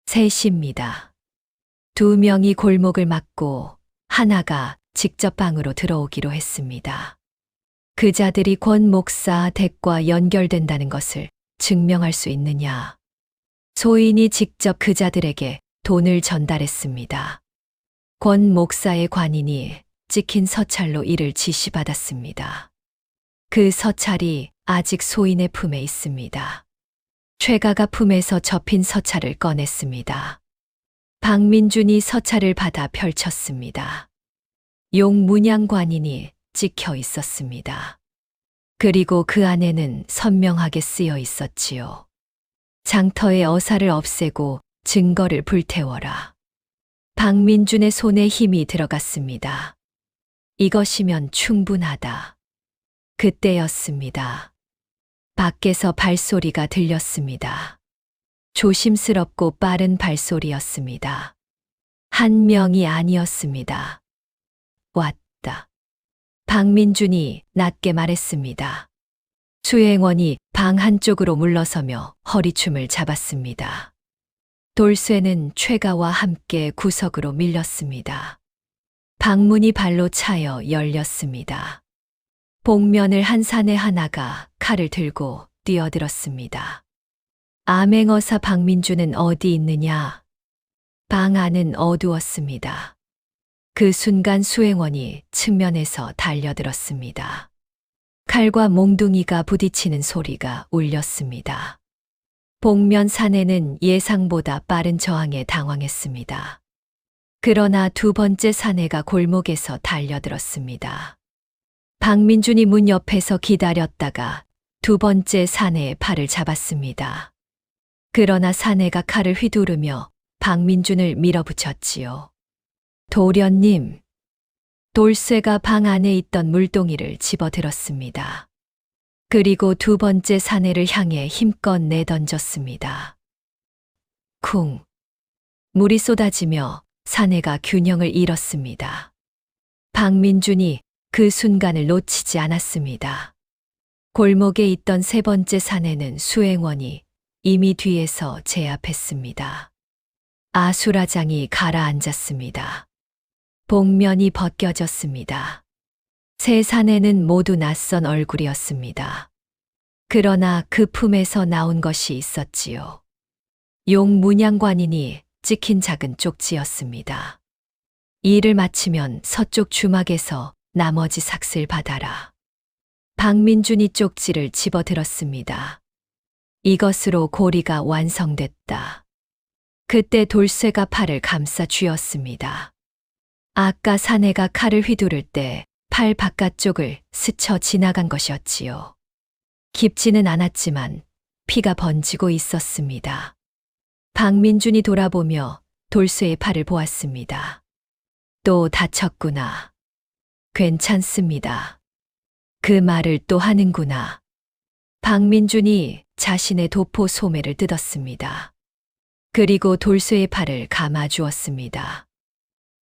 셋입니다. 2명이 골목을 막고 하나가 직접 방으로 들어오기로 했습니다. 그 자들이 권 목사 댁과 연결된다는 것을 증명할 수 있느냐? 소인이 직접 그 자들에게 돈을 전달했습니다. 권 목사의 관인이 찍힌 서찰로 이를 지시받았습니다. 그 서찰이 아직 소인의 품에 있습니다. 최가가 품에서 접힌 서찰을 꺼냈습니다. 박민준이 서찰을 받아 펼쳤습니다. 용문양 관인이 찍혀 있었습니다. 그리고 그 안에는 선명하게 쓰여 있었지요. 장터의 어사를 없애고 증거를 불태워라. 박민준의 손에 힘이 들어갔습니다. 이것이면 충분하다. 그때였습니다. 밖에서 발소리가 들렸습니다. 조심스럽고 빠른 발소리였습니다. 한 명이 아니었습니다. 왔다. 박민준이 낮게 말했습니다. 수행원이 방 한쪽으로 물러서며 허리춤을 잡았습니다. 돌쇠는 최가와 함께 구석으로 밀렸습니다. 방문이 발로 차여 열렸습니다. 복면을 한 사내 하나가 칼을 들고 뛰어들었습니다. 암행어사 박민준은 어디 있느냐? 방 안은 어두웠습니다. 그 순간 수행원이 측면에서 달려들었습니다. 칼과 몽둥이가 부딪히는 소리가 울렸습니다. 복면 사내는 예상보다 빠른 저항에 당황했습니다. 그러나 2번째 사내가 골목에서 달려들었습니다. 박민준이 문 옆에서 기다렸다가 2번째 사내의 팔을 잡았습니다. 그러나 사내가 칼을 휘두르며 박민준을 밀어붙였지요. 도련님. 돌쇠가 방 안에 있던 물동이를 집어들었습니다. 그리고 2번째 사내를 향해 힘껏 내던졌습니다. 쿵. 물이 쏟아지며 사내가 균형을 잃었습니다. 박민준이 그 순간을 놓치지 않았습니다. 골목에 있던 3번째 사내는 수행원이 이미 뒤에서 제압했습니다. 아수라장이 가라앉았습니다. 복면이 벗겨졌습니다. 3 사내는 모두 낯선 얼굴이었습니다. 그러나 그 품에서 나온 것이 있었지요. 용문양관인이 찍힌 작은 쪽지였습니다. 일을 마치면 서쪽 주막에서 나머지 삭슬 받아라. 박민준이 쪽지를 집어들었습니다. 이것으로 고리가 완성됐다. 그때 돌쇠가 팔을 감싸 쥐었습니다. 아까 사내가 칼을 휘두를 때 팔 바깥쪽을 스쳐 지나간 것이었지요. 깊지는 않았지만 피가 번지고 있었습니다. 박민준이 돌아보며 돌쇠의 팔을 보았습니다. 또 다쳤구나. 괜찮습니다. 그 말을 또 하는구나. 박민준이 자신의 도포 소매를 뜯었습니다. 그리고 돌쇠의 팔을 감아주었습니다.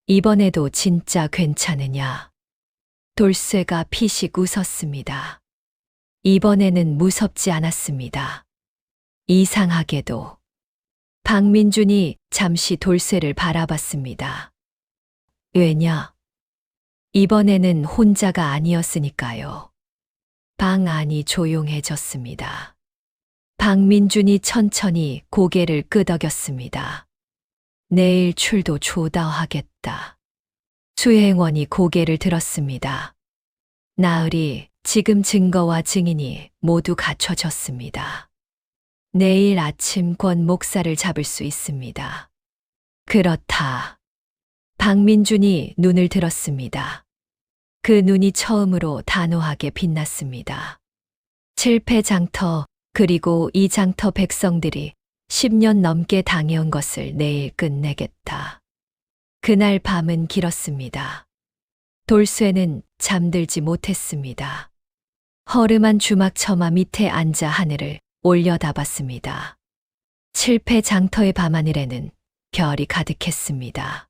이번에도 진짜 괜찮으냐? 돌쇠가 피식 웃었습니다. 이번에는 무섭지 않았습니다. 이상하게도. 박민준이 잠시 돌쇠를 바라봤습니다. 왜냐? 이번에는 혼자가 아니었으니까요. 방 안이 조용해졌습니다. 박민준이 천천히 고개를 끄덕였습니다. 내일 출도 조다하겠다. 수행원이 고개를 들었습니다. 나으리, 지금 증거와 증인이 모두 갖춰졌습니다. 내일 아침 권 목사를 잡을 수 있습니다. 그렇다. 박민준이 눈을 들었습니다. 그 눈이 처음으로 단호하게 빛났습니다. 칠패장터 그리고 이 장터 백성들이 10년 넘게 당해온 것을 내일 끝내겠다. 그날 밤은 길었습니다. 돌쇠는 잠들지 못했습니다. 허름한 주막 처마 밑에 앉아 하늘을 올려다봤습니다. 칠패장터의 밤하늘에는 별이 가득했습니다.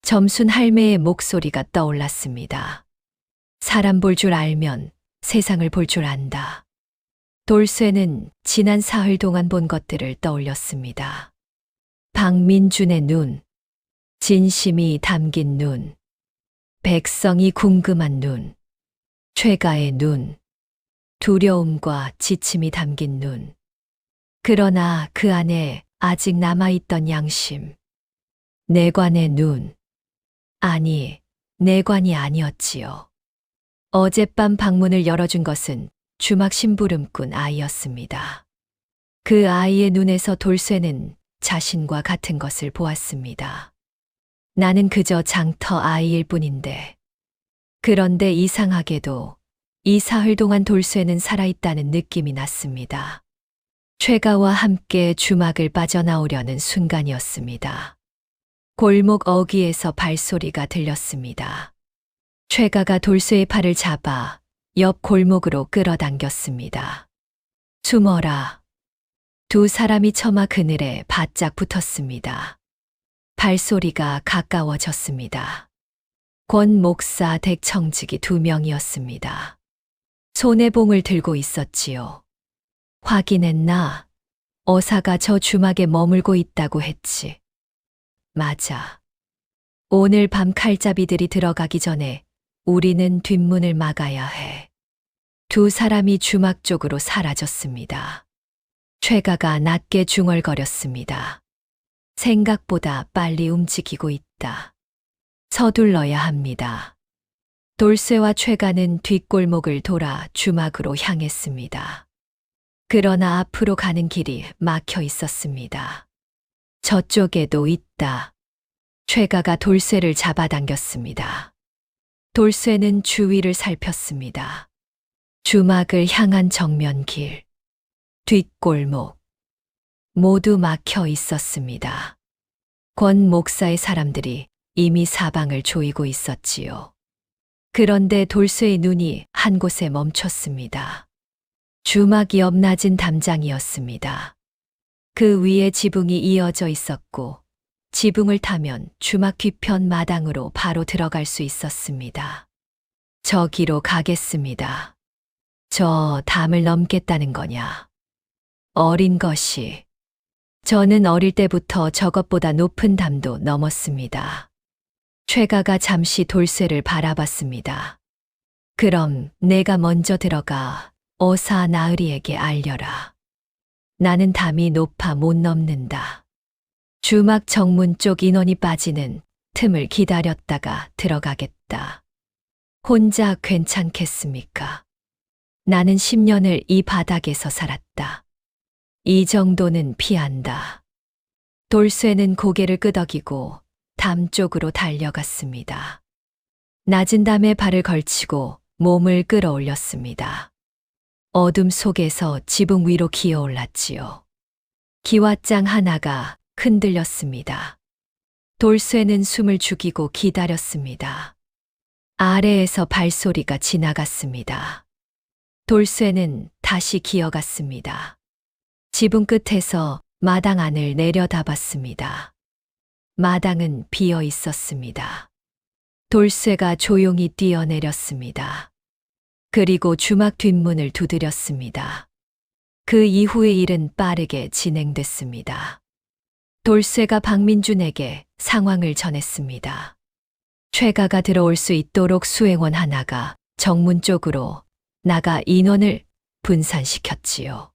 점순 할매의 목소리가 떠올랐습니다. 사람 볼 줄 알면 세상을 볼 줄 안다. 돌쇠는 지난 사흘 동안 본 것들을 떠올렸습니다. 박민준의 눈, 진심이 담긴 눈, 백성이 궁금한 눈, 최가의 눈, 두려움과 지침이 담긴 눈. 그러나 그 안에 아직 남아있던 양심. 내관의 눈. 아니, 내관이 아니었지요. 어젯밤 방문을 열어준 것은 주막 심부름꾼 아이였습니다. 그 아이의 눈에서 돌쇠는 자신과 같은 것을 보았습니다. 나는 그저 장터 아이일 뿐인데. 그런데 이상하게도 이 사흘 동안 돌쇠는 살아있다는 느낌이 났습니다. 최가와 함께 주막을 빠져나오려는 순간이었습니다. 골목 어귀에서 발소리가 들렸습니다. 최가가 돌쇠의 팔을 잡아 옆 골목으로 끌어당겼습니다. 숨어라. 두 사람이 처마 그늘에 바짝 붙었습니다. 발소리가 가까워졌습니다. 권 목사 댁 청직이 2명이었습니다. 손에 봉을 들고 있었지요. 확인했나? 어사가 저 주막에 머물고 있다고 했지. 맞아. 오늘 밤 칼잡이들이 들어가기 전에 우리는 뒷문을 막아야 해. 두 사람이 주막 쪽으로 사라졌습니다. 최가가 낮게 중얼거렸습니다. 생각보다 빨리 움직이고 있다. 서둘러야 합니다. 돌쇠와 최가는 뒷골목을 돌아 주막으로 향했습니다. 그러나 앞으로 가는 길이 막혀 있었습니다. 저쪽에도 있다. 최가가 돌쇠를 잡아당겼습니다. 돌쇠는 주위를 살폈습니다. 주막을 향한 정면길, 뒷골목, 모두 막혀 있었습니다. 권 목사의 사람들이 이미 사방을 조이고 있었지요. 그런데 돌쇠의 눈이 한 곳에 멈췄습니다. 주막 옆 낮은 담장이었습니다. 그 위에 지붕이 이어져 있었고 지붕을 타면 주막 뒤편 마당으로 바로 들어갈 수 있었습니다. 저기로 가겠습니다. 저 담을 넘겠다는 거냐? 어린 것이. 저는 어릴 때부터 저것보다 높은 담도 넘었습니다. 최가가 잠시 돌쇠를 바라봤습니다. 그럼 내가 먼저 들어가 어사 나으리에게 알려라. 나는 담이 높아 못 넘는다. 주막 정문 쪽 인원이 빠지는 틈을 기다렸다가 들어가겠다. 혼자 괜찮겠습니까? 나는 10년을 이 바닥에서 살았다. 이 정도는 피한다. 돌쇠는 고개를 끄덕이고 담 쪽으로 달려갔습니다. 낮은 담에 발을 걸치고 몸을 끌어올렸습니다. 어둠 속에서 지붕 위로 기어올랐지요. 기왓장 하나가 흔들렸습니다. 돌쇠는 숨을 죽이고 기다렸습니다. 아래에서 발소리가 지나갔습니다. 돌쇠는 다시 기어갔습니다. 지붕 끝에서 마당 안을 내려다봤습니다. 마당은 비어 있었습니다. 돌쇠가 조용히 뛰어내렸습니다. 그리고 주막 뒷문을 두드렸습니다. 그 이후의 일은 빠르게 진행됐습니다. 돌쇠가 박민준에게 상황을 전했습니다. 최가가 들어올 수 있도록 수행원 하나가 정문 쪽으로 나가 인원을 분산시켰지요.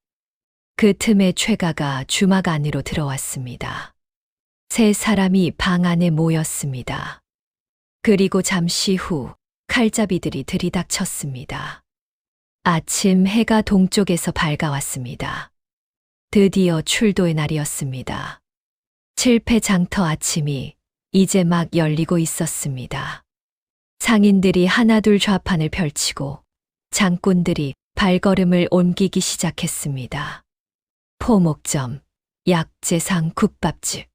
그 틈에 최가가 주막 안으로 들어왔습니다. 세 사람이 방 안에 모였습니다. 그리고 잠시 후 칼잡이들이 들이닥쳤습니다. 아침 해가 동쪽에서 밝아왔습니다. 드디어 출도의 날이었습니다. 칠패 장터 아침이 이제 막 열리고 있었습니다. 상인들이 하나둘 좌판을 펼치고 장꾼들이 발걸음을 옮기기 시작했습니다. 포목점, 약재상 국밥집.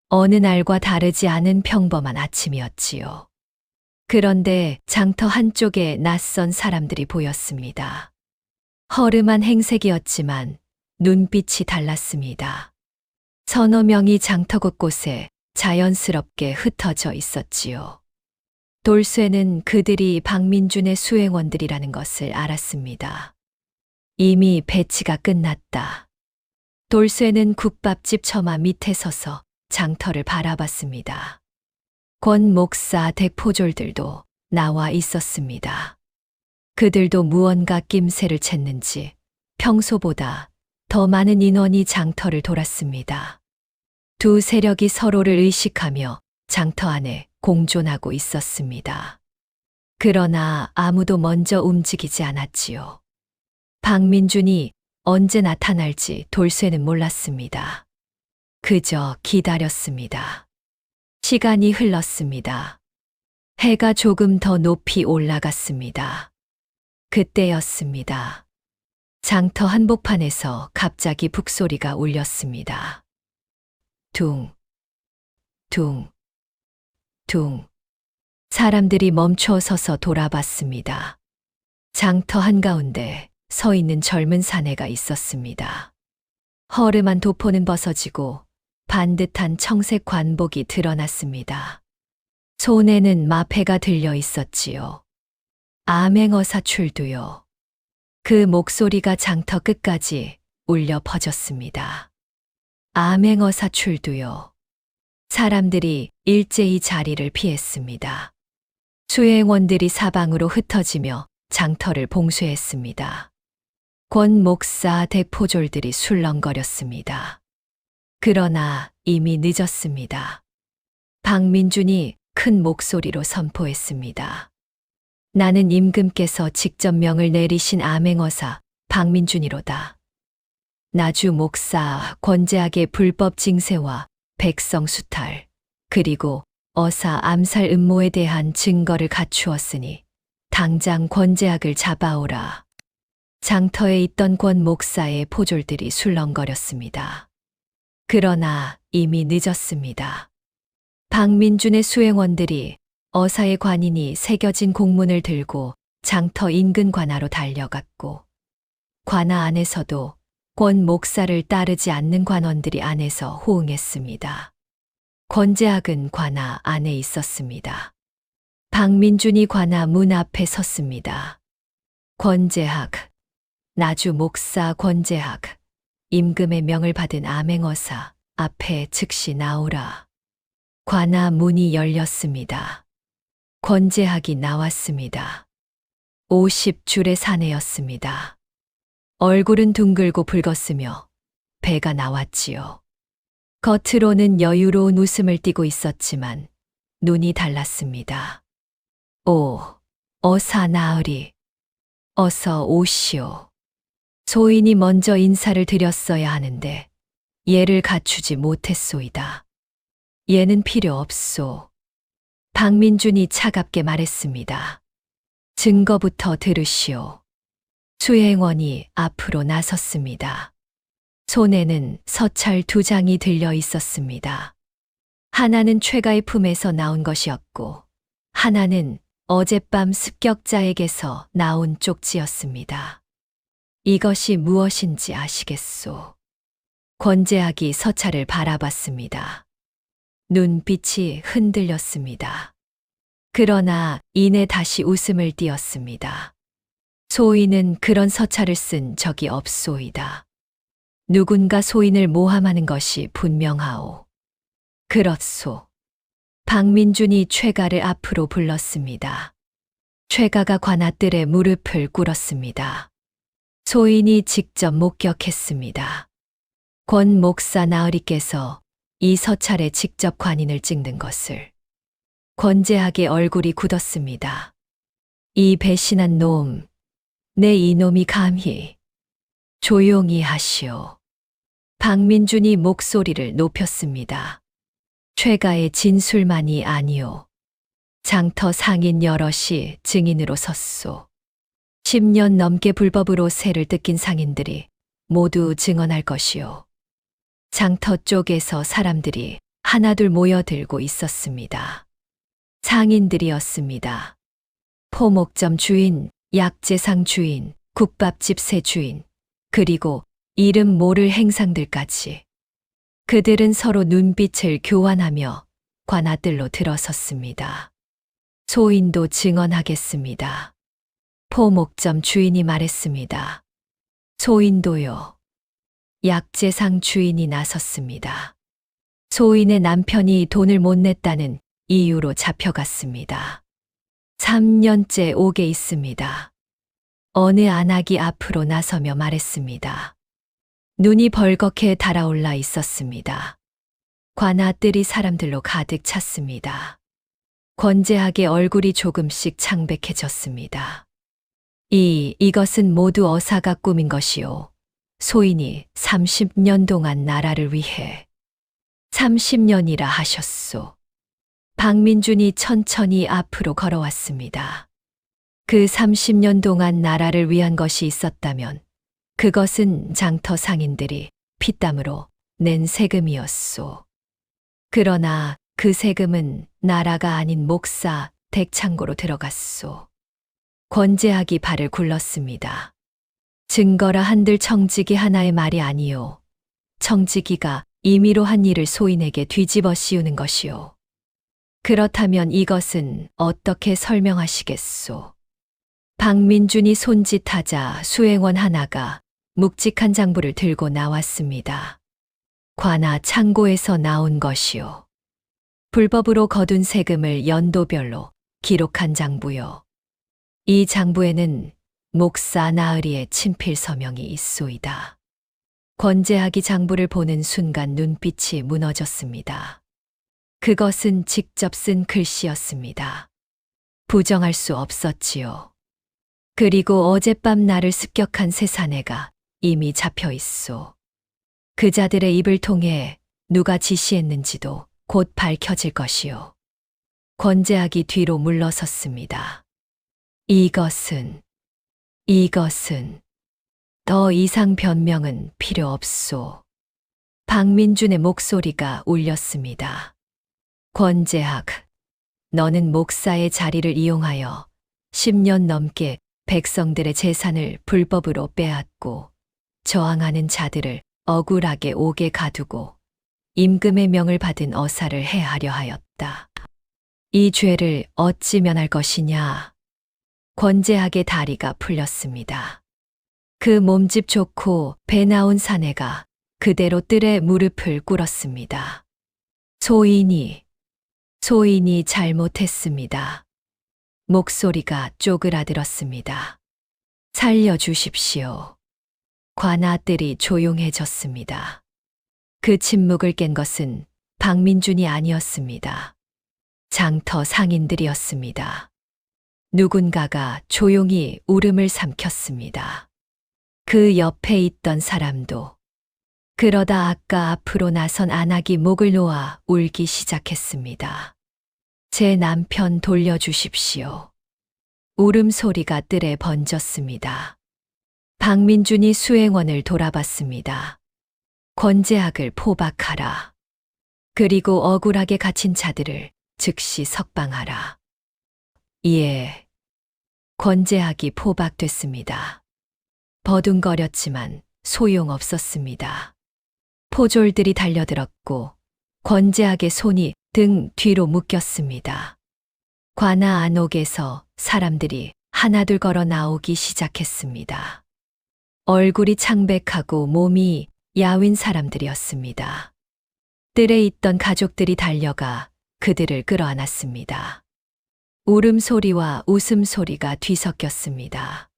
어느 날과 다르지 않은 평범한 아침이었지요. 그런데 장터 한쪽에 낯선 사람들이 보였습니다. 허름한 행색이었지만 눈빛이 달랐습니다. 서너 명이 장터 곳곳에 자연스럽게 흩어져 있었지요. 돌쇠는 그들이 박민준의 수행원들이라는 것을 알았습니다. 이미 배치가 끝났다. 돌쇠는 국밥집 처마 밑에 서서 장터를 바라봤습니다. 권 목사 대포졸들도 나와 있었습니다. 그들도 무언가 낌새를 챘는지 평소보다 더 많은 인원이 장터를 돌았습니다. 두 세력이 서로를 의식하며 장터 안에 공존하고 있었습니다. 그러나 아무도 먼저 움직이지 않았지요. 박민준이 언제 나타날지 돌쇠는 몰랐습니다. 그저 기다렸습니다. 시간이 흘렀습니다. 해가 조금 더 높이 올라갔습니다. 그때였습니다. 장터 한복판에서 갑자기 북소리가 울렸습니다. 둥, 둥, 둥. 사람들이 멈춰 서서 돌아봤습니다. 장터 한가운데 서 있는 젊은 사내가 있었습니다. 허름한 도포는 벗어지고 반듯한 청색 관복이 드러났습니다. 손에는 마패가 들려 있었지요. 암행어사 출두요. 그 목소리가 장터 끝까지 울려 퍼졌습니다. 암행어사 출두요. 사람들이 일제히 자리를 피했습니다. 수행원들이 사방으로 흩어지며 장터를 봉쇄했습니다. 권 목사 대포졸들이 술렁거렸습니다. 그러나 이미 늦었습니다. 박민준이 큰 목소리로 선포했습니다. 나는 임금께서 직접 명을 내리신 암행어사 박민준이로다. 나주 목사 권재학의 불법 징세와 백성 수탈, 그리고 어사 암살 음모에 대한 증거를 갖추었으니 당장 권재학을 잡아오라. 장터에 있던 권 목사의 포졸들이 술렁거렸습니다. 그러나 이미 늦었습니다. 박민준의 수행원들이 어사의 관인이 새겨진 공문을 들고 장터 인근 관아로 달려갔고, 관아 안에서도 권 목사를 따르지 않는 관원들이 안에서 호응했습니다. 권재학은 관아 안에 있었습니다. 박민준이 관아 문 앞에 섰습니다. 권재학, 나주 목사 권재학, 임금의 명을 받은 암행어사 앞에 즉시 나오라. 관아 문이 열렸습니다. 권재학이 나왔습니다. 50줄의 사내였습니다. 얼굴은 둥글고 붉었으며 배가 나왔지요. 겉으로는 여유로운 웃음을 띠고 있었지만 눈이 달랐습니다. 오, 어사 나으리. 어서 오시오. 소인이 먼저 인사를 드렸어야 하는데 예를 갖추지 못했소이다. 예는 필요 없소. 박민준이 차갑게 말했습니다. 증거부터 들으시오. 수행원이 앞으로 나섰습니다. 손에는 서찰 2장이 들려 있었습니다. 하나는 최가의 품에서 나온 것이었고, 하나는 어젯밤 습격자에게서 나온 쪽지였습니다. 이것이 무엇인지 아시겠소? 권재학이 서찰을 바라봤습니다. 눈빛이 흔들렸습니다. 그러나 이내 다시 웃음을 띄었습니다. 소인은 그런 서찰을 쓴 적이 없소이다. 누군가 소인을 모함하는 것이 분명하오. 그렇소. 박민준이 최가를 앞으로 불렀습니다. 최가가 관아뜰에 무릎을 꿇었습니다. 소인이 직접 목격했습니다. 권 목사 나으리께서 이 서찰에 직접 관인을 찍는 것을. 권재학의 얼굴이 굳었습니다. 이 배신한 놈, 내 이놈이 감히. 조용히 하시오. 박민준이 목소리를 높였습니다. 최가의 진술만이 아니오. 장터 상인 여럿이 증인으로 섰소. 10년 넘게 불법으로 세를 뜯긴 상인들이 모두 증언할 것이오. 장터 쪽에서 사람들이 하나둘 모여들고 있었습니다. 상인들이었습니다. 포목점 주인, 약재상 주인, 국밥집 세 주인, 그리고 이름 모를 행상들까지. 그들은 서로 눈빛을 교환하며 관아뜰로 들어섰습니다. 소인도 증언하겠습니다. 포목점 주인이 말했습니다. 소인도요. 약재상 주인이 나섰습니다. 소인의 남편이 돈을 못 냈다는 이유로 잡혀갔습니다. 3년째 옥에 있습니다. 어느 안악이 앞으로 나서며 말했습니다. 눈이 벌겋게 달아올라 있었습니다. 관아뜰이 사람들로 가득 찼습니다. 권재학의 얼굴이 조금씩 창백해졌습니다. 이것은 모두 어사가 꾸민 것이오. 소인이 30년 동안 나라를 위해 30년이라 하셨소. 박민준이 천천히 앞으로 걸어왔습니다. 그 30년 동안 나라를 위한 것이 있었다면 그것은 장터 상인들이 피땀으로 낸 세금이었소. 그러나 그 세금은 나라가 아닌 목사 댁창고로 들어갔소. 권재학이 발을 굴렀습니다. 증거라 한들 청지기 하나의 말이 아니오. 청지기가 임의로 한 일을 소인에게 뒤집어 씌우는 것이오. 그렇다면 이것은 어떻게 설명하시겠소? 박민준이 손짓하자 수행원 하나가 묵직한 장부를 들고 나왔습니다. 관아 창고에서 나온 것이오. 불법으로 거둔 세금을 연도별로 기록한 장부요. 이 장부에는 목사 나으리의 친필 서명이 있소이다. 권재학이 장부를 보는 순간 눈빛이 무너졌습니다. 그것은 직접 쓴 글씨였습니다. 부정할 수 없었지요. 그리고 어젯밤 나를 습격한 세 사내가 이미 잡혀 있소. 그자들의 입을 통해 누가 지시했는지도 곧 밝혀질 것이요. 권재학이 뒤로 물러섰습니다. 이것은 더 이상 변명은 필요 없소. 박민준의 목소리가 울렸습니다. 권재학, 너는 목사의 자리를 이용하여 10년 넘게 백성들의 재산을 불법으로 빼앗고 저항하는 자들을 억울하게 옥에 가두고 임금의 명을 받은 어사를 해하려 하였다. 이 죄를 어찌 면할 것이냐? 권재학의 다리가 풀렸습니다. 그 몸집 좋고 배 나온 사내가 그대로 뜰에 무릎을 꿇었습니다. 소인이 잘못했습니다. 목소리가 쪼그라들었습니다. 살려주십시오. 관아뜰이 조용해졌습니다. 그 침묵을 깬 것은 박민준이 아니었습니다. 장터 상인들이었습니다. 누군가가 조용히 울음을 삼켰습니다. 그 옆에 있던 사람도. 그러다 아까 앞으로 나선 안악이 목을 놓아 울기 시작했습니다. 제 남편 돌려주십시오. 울음소리가 뜰에 번졌습니다. 박민준이 수행원을 돌아봤습니다. 권재학을 포박하라. 그리고 억울하게 갇힌 자들을 즉시 석방하라. 예. 권재학이 포박됐습니다. 버둥거렸지만 소용없었습니다. 포졸들이 달려들었고 권재학의 손이 등 뒤로 묶였습니다. 관아 안옥에서 사람들이 하나둘 걸어 나오기 시작했습니다. 얼굴이 창백하고 몸이 야윈 사람들이었습니다. 뜰에 있던 가족들이 달려가 그들을 끌어안았습니다. 울음소리와 웃음소리가 뒤섞였습니다.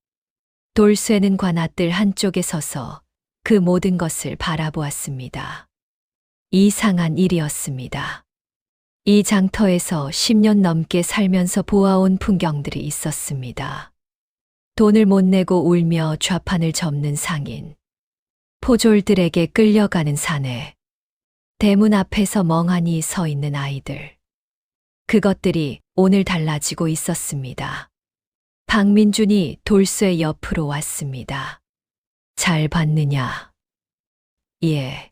돌쇠는 관아뜰 한쪽에 서서 그 모든 것을 바라보았습니다. 이상한 일이었습니다. 이 장터에서 10년 넘게 살면서 보아온 풍경들이 있었습니다. 돈을 못 내고 울며 좌판을 접는 상인, 포졸들에게 끌려가는 사내. 대문 앞에서 멍하니 서 있는 아이들. 그것들이 오늘 달라지고 있었습니다. 박민준이 돌쇠 옆으로 왔습니다. 잘 봤느냐? 예.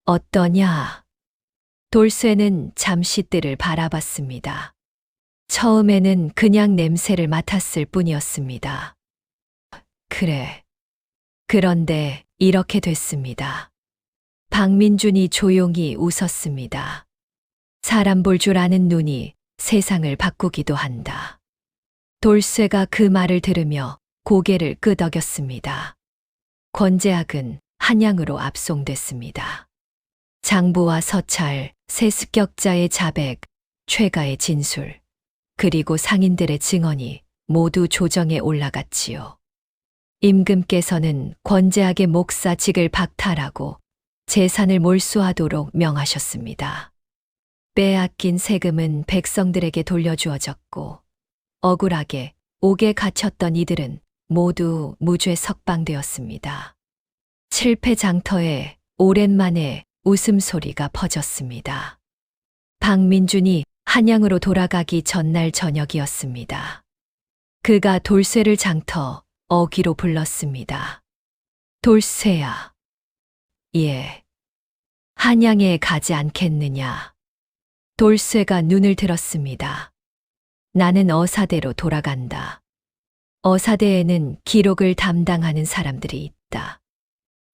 어떠냐? 돌쇠는 잠시 뜰을 바라봤습니다. 처음에는 그냥 냄새를 맡았을 뿐이었습니다. 그래. 그런데 이렇게 됐습니다. 박민준이 조용히 웃었습니다. 사람 볼 줄 아는 눈이 세상을 바꾸기도 한다. 돌쇠가 그 말을 들으며 고개를 끄덕였습니다. 권재학은 한양으로 압송됐습니다. 장부와 서찰, 세 습격자의 자백, 최가의 진술, 그리고 상인들의 증언이 모두 조정에 올라갔지요. 임금께서는 권재학의 목사직을 박탈하고 재산을 몰수하도록 명하셨습니다. 빼앗긴 세금은 백성들에게 돌려주어졌고 억울하게 옥에 갇혔던 이들은 모두 무죄 석방되었습니다. 칠패장터에 오랜만에 웃음소리가 퍼졌습니다. 박민준이 한양으로 돌아가기 전날 저녁이었습니다. 그가 돌쇠를 장터 어귀로 불렀습니다. 돌쇠야. 예. 한양에 가지 않겠느냐. 돌쇠가 눈을 들었습니다. 나는 어사대로 돌아간다. 어사대에는 기록을 담당하는 사람들이 있다.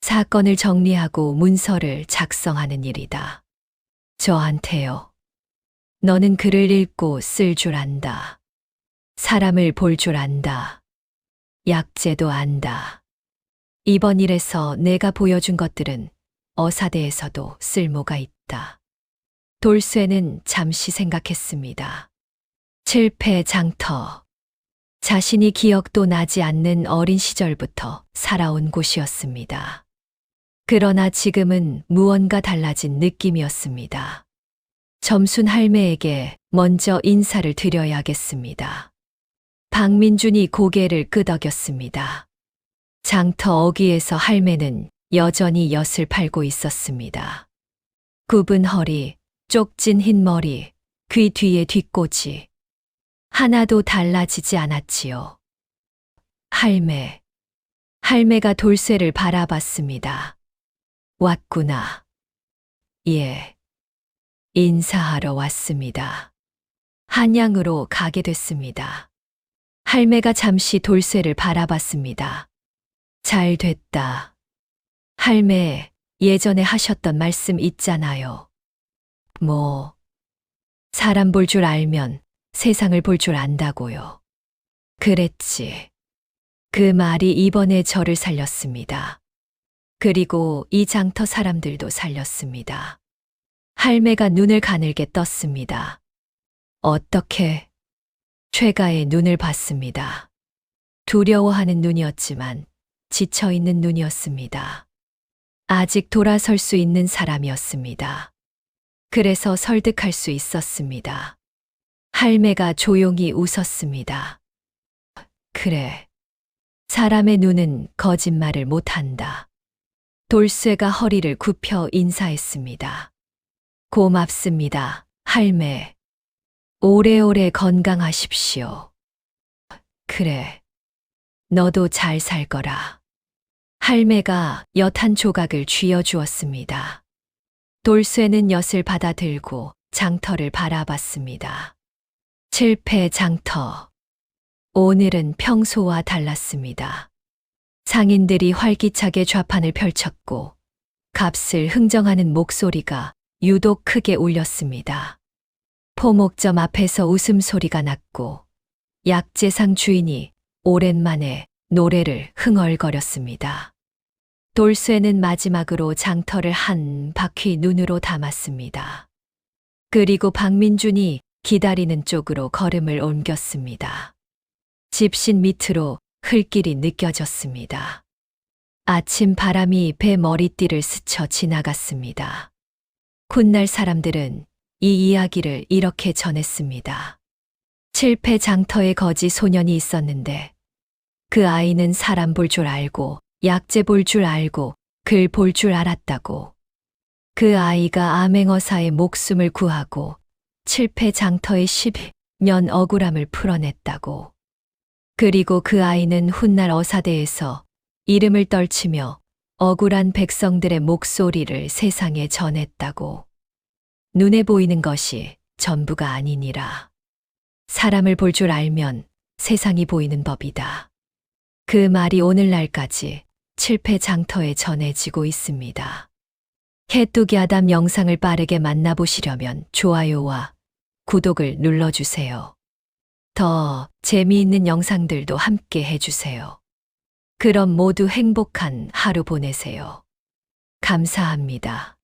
사건을 정리하고 문서를 작성하는 일이다. 저한테요. 너는 글을 읽고 쓸 줄 안다. 사람을 볼 줄 안다. 약재도 안다. 이번 일에서 내가 보여준 것들은 어사대에서도 쓸모가 있다. 돌쇠는 잠시 생각했습니다. 칠패장터. 자신이 기억도 나지 않는 어린 시절부터 살아온 곳이었습니다. 그러나 지금은 무언가 달라진 느낌이었습니다. 점순 할매에게 먼저 인사를 드려야겠습니다. 박민준이 고개를 끄덕였습니다. 장터 어귀에서 할매는 여전히 엿을 팔고 있었습니다. 굽은 허리, 쪽진 흰 머리, 귀 뒤에 뒷꽂이. 하나도 달라지지 않았지요. 할매가 돌쇠를 바라봤습니다. 왔구나. 예. 인사하러 왔습니다. 한양으로 가게 됐습니다. 할매가 잠시 돌쇠를 바라봤습니다. 잘 됐다. 할매, 예전에 하셨던 말씀 있잖아요. 사람 볼 줄 알면 세상을 볼 줄 안다고요. 그랬지. 그 말이 이번에 저를 살렸습니다. 그리고 이 장터 사람들도 살렸습니다. 할매가 눈을 가늘게 떴습니다. 어떻게? 최가의 눈을 봤습니다. 두려워하는 눈이었지만 지쳐있는 눈이었습니다. 아직 돌아설 수 있는 사람이었습니다. 그래서 설득할 수 있었습니다. 할매가 조용히 웃었습니다. 그래. 사람의 눈은 거짓말을 못한다. 돌쇠가 허리를 굽혀 인사했습니다. 고맙습니다, 할매. 오래오래 건강하십시오. 그래. 너도 잘 살 거라. 할매가 엿 한 조각을 쥐어주었습니다. 돌쇠는 엿을 받아들고 장터를 바라봤습니다. 칠패장터. 오늘은 평소와 달랐습니다. 상인들이 활기차게 좌판을 펼쳤고 값을 흥정하는 목소리가 유독 크게 울렸습니다. 포목점 앞에서 웃음소리가 났고 약재상 주인이 오랜만에 노래를 흥얼거렸습니다. 돌쇠는 마지막으로 장터를 한 바퀴 눈으로 담았습니다. 그리고 박민준이 기다리는 쪽으로 걸음을 옮겼습니다. 집신 밑으로 흘길이 느껴졌습니다. 아침 바람이 배 머리띠를 스쳐 지나갔습니다. 훗날 사람들은 이 이야기를 이렇게 전했습니다. 칠패장터에 거지 소년이 있었는데 그 아이는 사람 볼 줄 알고 약재 볼 줄 알고 글 볼 줄 알았다고. 그 아이가 암행어사의 목숨을 구하고 칠패장터의 12년 억울함을 풀어냈다고. 그리고 그 아이는 훗날 어사대에서 이름을 떨치며 억울한 백성들의 목소리를 세상에 전했다고. 눈에 보이는 것이 전부가 아니니라. 사람을 볼 줄 알면 세상이 보이는 법이다. 그 말이 오늘날까지 칠패장터에 전해지고 있습니다. 해뚜기 아담 영상을 빠르게 만나보시려면 좋아요와 구독을 눌러주세요. 더 재미있는 영상들도 함께 해주세요. 그럼 모두 행복한 하루 보내세요. 감사합니다.